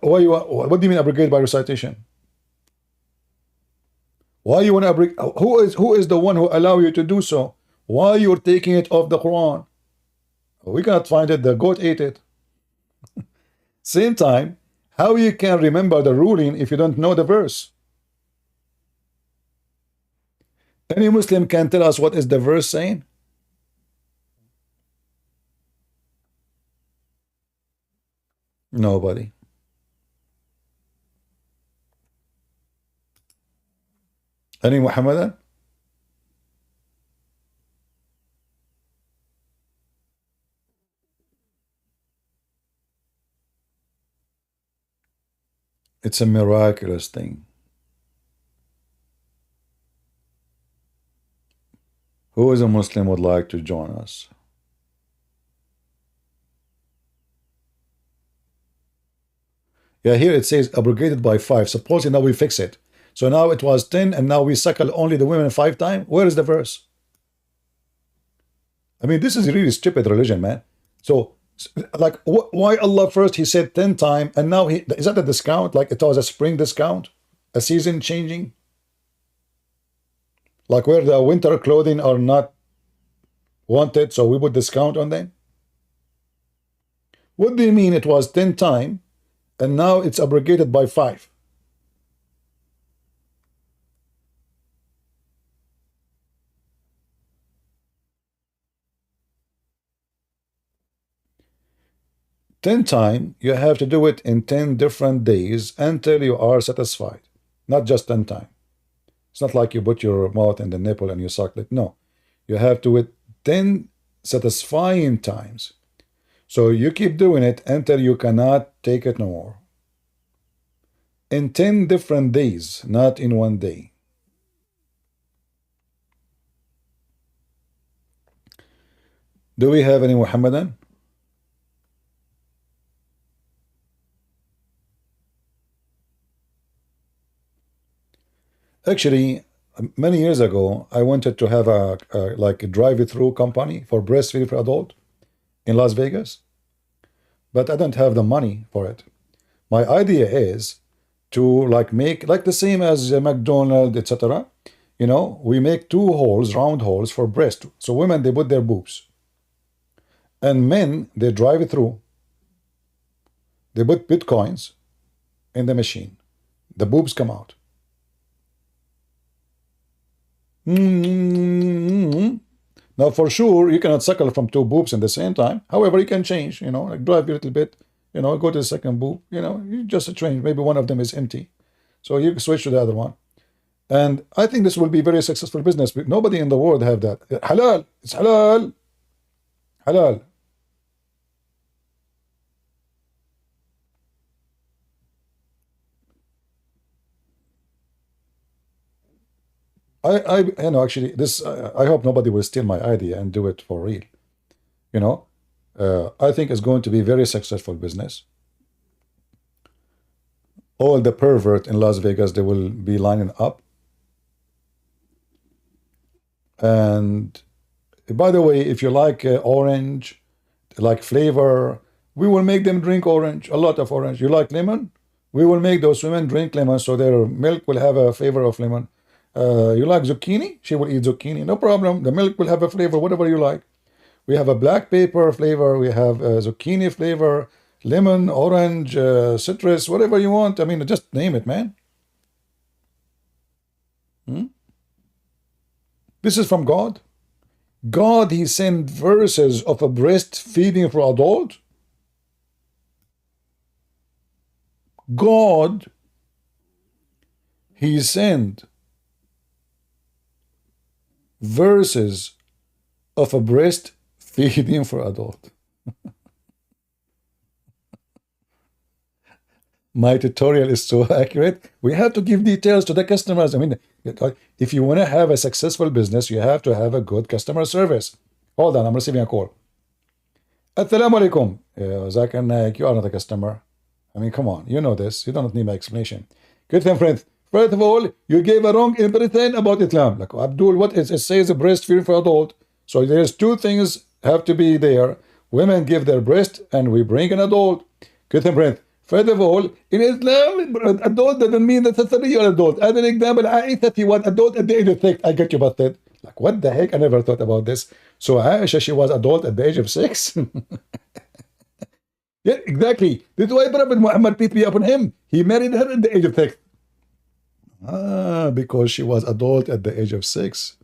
What do you mean abrogated by recitation? Why you want to abrogate? Who is the one who allow you to do so? Why you're taking it off the Quran? We cannot find it. The goat ate it. Same time, how you can remember the ruling if you don't know the verse? Any Muslim can tell us what is the verse saying? Nobody. Any Muhammadan? It's a miraculous thing. Who is a Muslim would like to join us? Yeah, here it says abrogated by 5. Supposing now we fix it. So now it was 10 and now we suckle only the women 5 times. Where is the verse? I mean, this is really stupid religion, man. So, like, why Allah first he said 10 times and now is that a discount? Like it was a spring discount? A season changing? Like where the winter clothing are not wanted, so we put discount on them? What do you mean it was 10 times and now it's abrogated by 5? Ten times, you have to do it in 10 different days until you are satisfied. Not just 10 times. It's not like you put your mouth in the nipple and you suck it. No. You have to do it 10 satisfying times. So you keep doing it until you cannot take it no more. In 10 different days, not in one day. Do we have any Muhammadan? Actually, many years ago, I wanted to have like a drive-through company for breastfeeding for adult in Las Vegas, but I don't have the money for it. My idea is to like make like the same as McDonald's, etc. You know, we make 2 holes, round holes for breast. So women, they put their boobs, and men, they drive it through. They put bitcoins in the machine. The boobs come out. Now, for sure, you cannot suckle from 2 boobs at the same time. However, you can change, you know, like drive a little bit, you know, go to the second boob, you know, you just change. Maybe one of them is empty. So you switch to the other one. And I think this will be very successful business. Nobody in the world have that. Halal. It's halal. Halal. Actually, this, I hope nobody will steal my idea and do it for real. You know, I think it's going to be very successful business. All the pervert in Las Vegas, they will be lining up. And by the way, if you like orange, like flavor, we will make them drink orange, a lot of orange. You like lemon? We will make those women drink lemon, so their milk will have a flavor of lemon. You like zucchini? She will eat zucchini, no problem. The milk will have a flavor, whatever you like. We have a black pepper flavor, we have zucchini flavor, lemon, orange, citrus, whatever you want. I mean, just name it, man. This is from God. God, he sent verses of a breastfeeding for adult. God, he sent verses of a breastfeeding for adult. My tutorial is so accurate. We have to give details to the customers. I mean, if you want to have a successful business, you have to have a good customer service. Hold on, I'm receiving a call. Assalamu alaikum. Zakir Naik, you are not a customer. I mean, come on, you know this. You don't need my explanation. Good friends. First of all, you gave a wrong impression about Islam. Like, Abdul, what is it? Says breastfeeding for adult. So there's two things have to be there. Women give their breast, and we bring an adult. Good friends. First of all, in Islam, adult doesn't mean necessarily you're adult. As an example, Aisha, she was adult at the age of 6. I get you busted. Like, what the heck? I never thought about this. So Aisha, she was adult at the age of 6? Yeah, exactly. This is why Prophet Muhammad, peace be upon him, he married her at the age of 6. Because she was adult at the age of 6.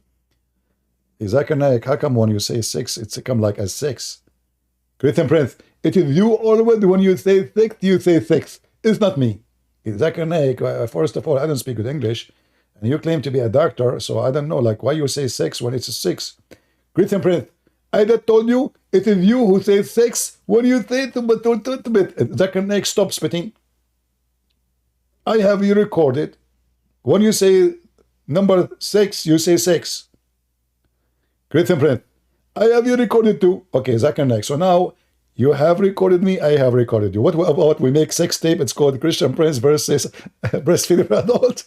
Zakir Naik, how come when you say 6, it's come like a 6? Christian Prince, it is you always, when you say 6, you say 6. It's not me. Zakir Naik, first of all, I don't speak good English, and you claim to be a doctor, so I don't know, like, why you say 6 when it's a 6. Christian Prince, I just told you, it is you who say 6 when you say to bit. Zakir Naik, stop spitting. I have you recorded. When you say number 6, you say 6. Christian Prince, I have you recorded too. Okay, Zakir Naik. So now you have recorded me, I have recorded you. What about we make 6 tape? It's called Christian Prince versus Breastfeeding for Adult.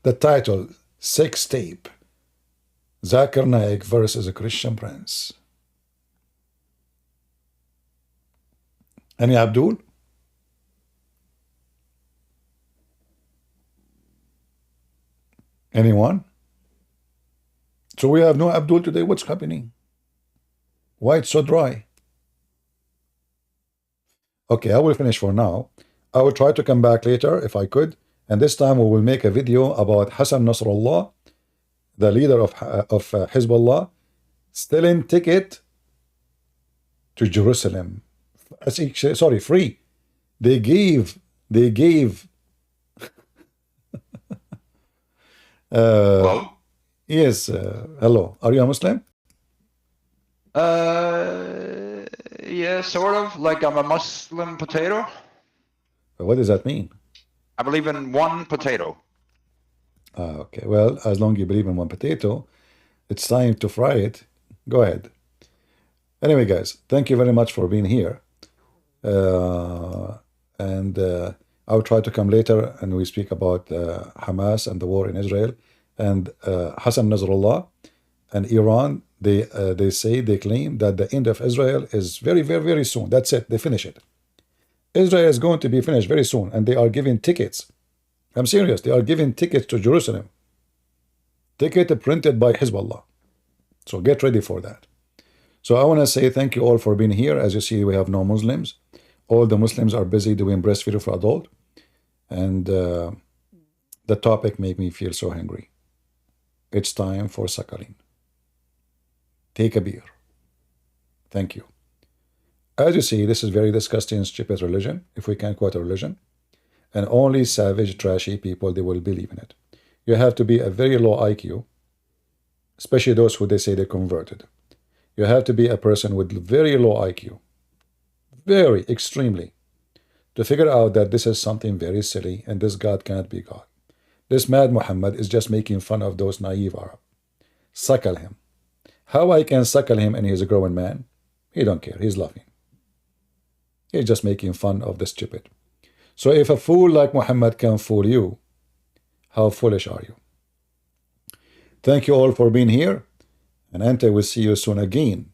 The title, 6 tape. Zakir Naik versus a Christian Prince. Any Abdul? Anyone? So we have no Abdul today. What's happening? Why it's so dry? Okay, I will finish for now. I will try to come back later if I could. And this time we will make a video about Hassan Nasrallah, the leader of Hezbollah, stealing ticket to Jerusalem. Sorry, free. They gave Hello? yes, hello. Are you a Muslim? Yeah, sort of. Like I'm a Muslim potato. What does that mean? I believe in one potato. Okay, well, as long as you believe in one potato, it's time to fry it. Go ahead. Anyway, guys, thank you very much for being here. And I'll try to come later and we speak about Hamas and the war in Israel and Hassan Nasrallah and Iran. They claim that the end of Israel is very, very, very soon. That's it. They finish it. Israel is going to be finished very soon, and they are giving tickets. I'm serious. They are giving tickets to Jerusalem. Ticket printed by Hezbollah. So get ready for that. So I want to say thank you all for being here. As you see, we have no Muslims. All the Muslims are busy doing breastfeeding for adult. And the topic made me feel so hungry. It's time for suckling. Take a beer. Thank you. As you see, this is very disgusting and stupid religion, if we can quote a religion. And only savage, trashy people, they will believe in it. You have to be a very low IQ, especially those who they say they converted. You have to be a person with very low IQ, very, extremely, to figure out that this is something very silly and this God cannot be God. This mad Muhammad is just making fun of those naive Arab. Suckle him. How I can suckle him and he's a grown man? He don't care. He's laughing. He's just making fun of the stupid. So if a fool like Muhammad can fool you, how foolish are you? Thank you all for being here, and Ante will see you soon again.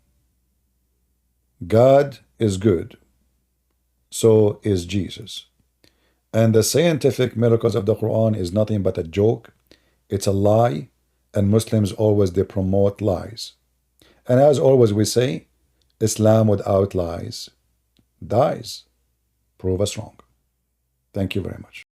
God is good. So is Jesus. And the scientific miracles of the Quran is nothing but a joke. It's a lie, and Muslims always they promote lies. And as always we say, Islam without lies dies. Prove us wrong. Thank you very much.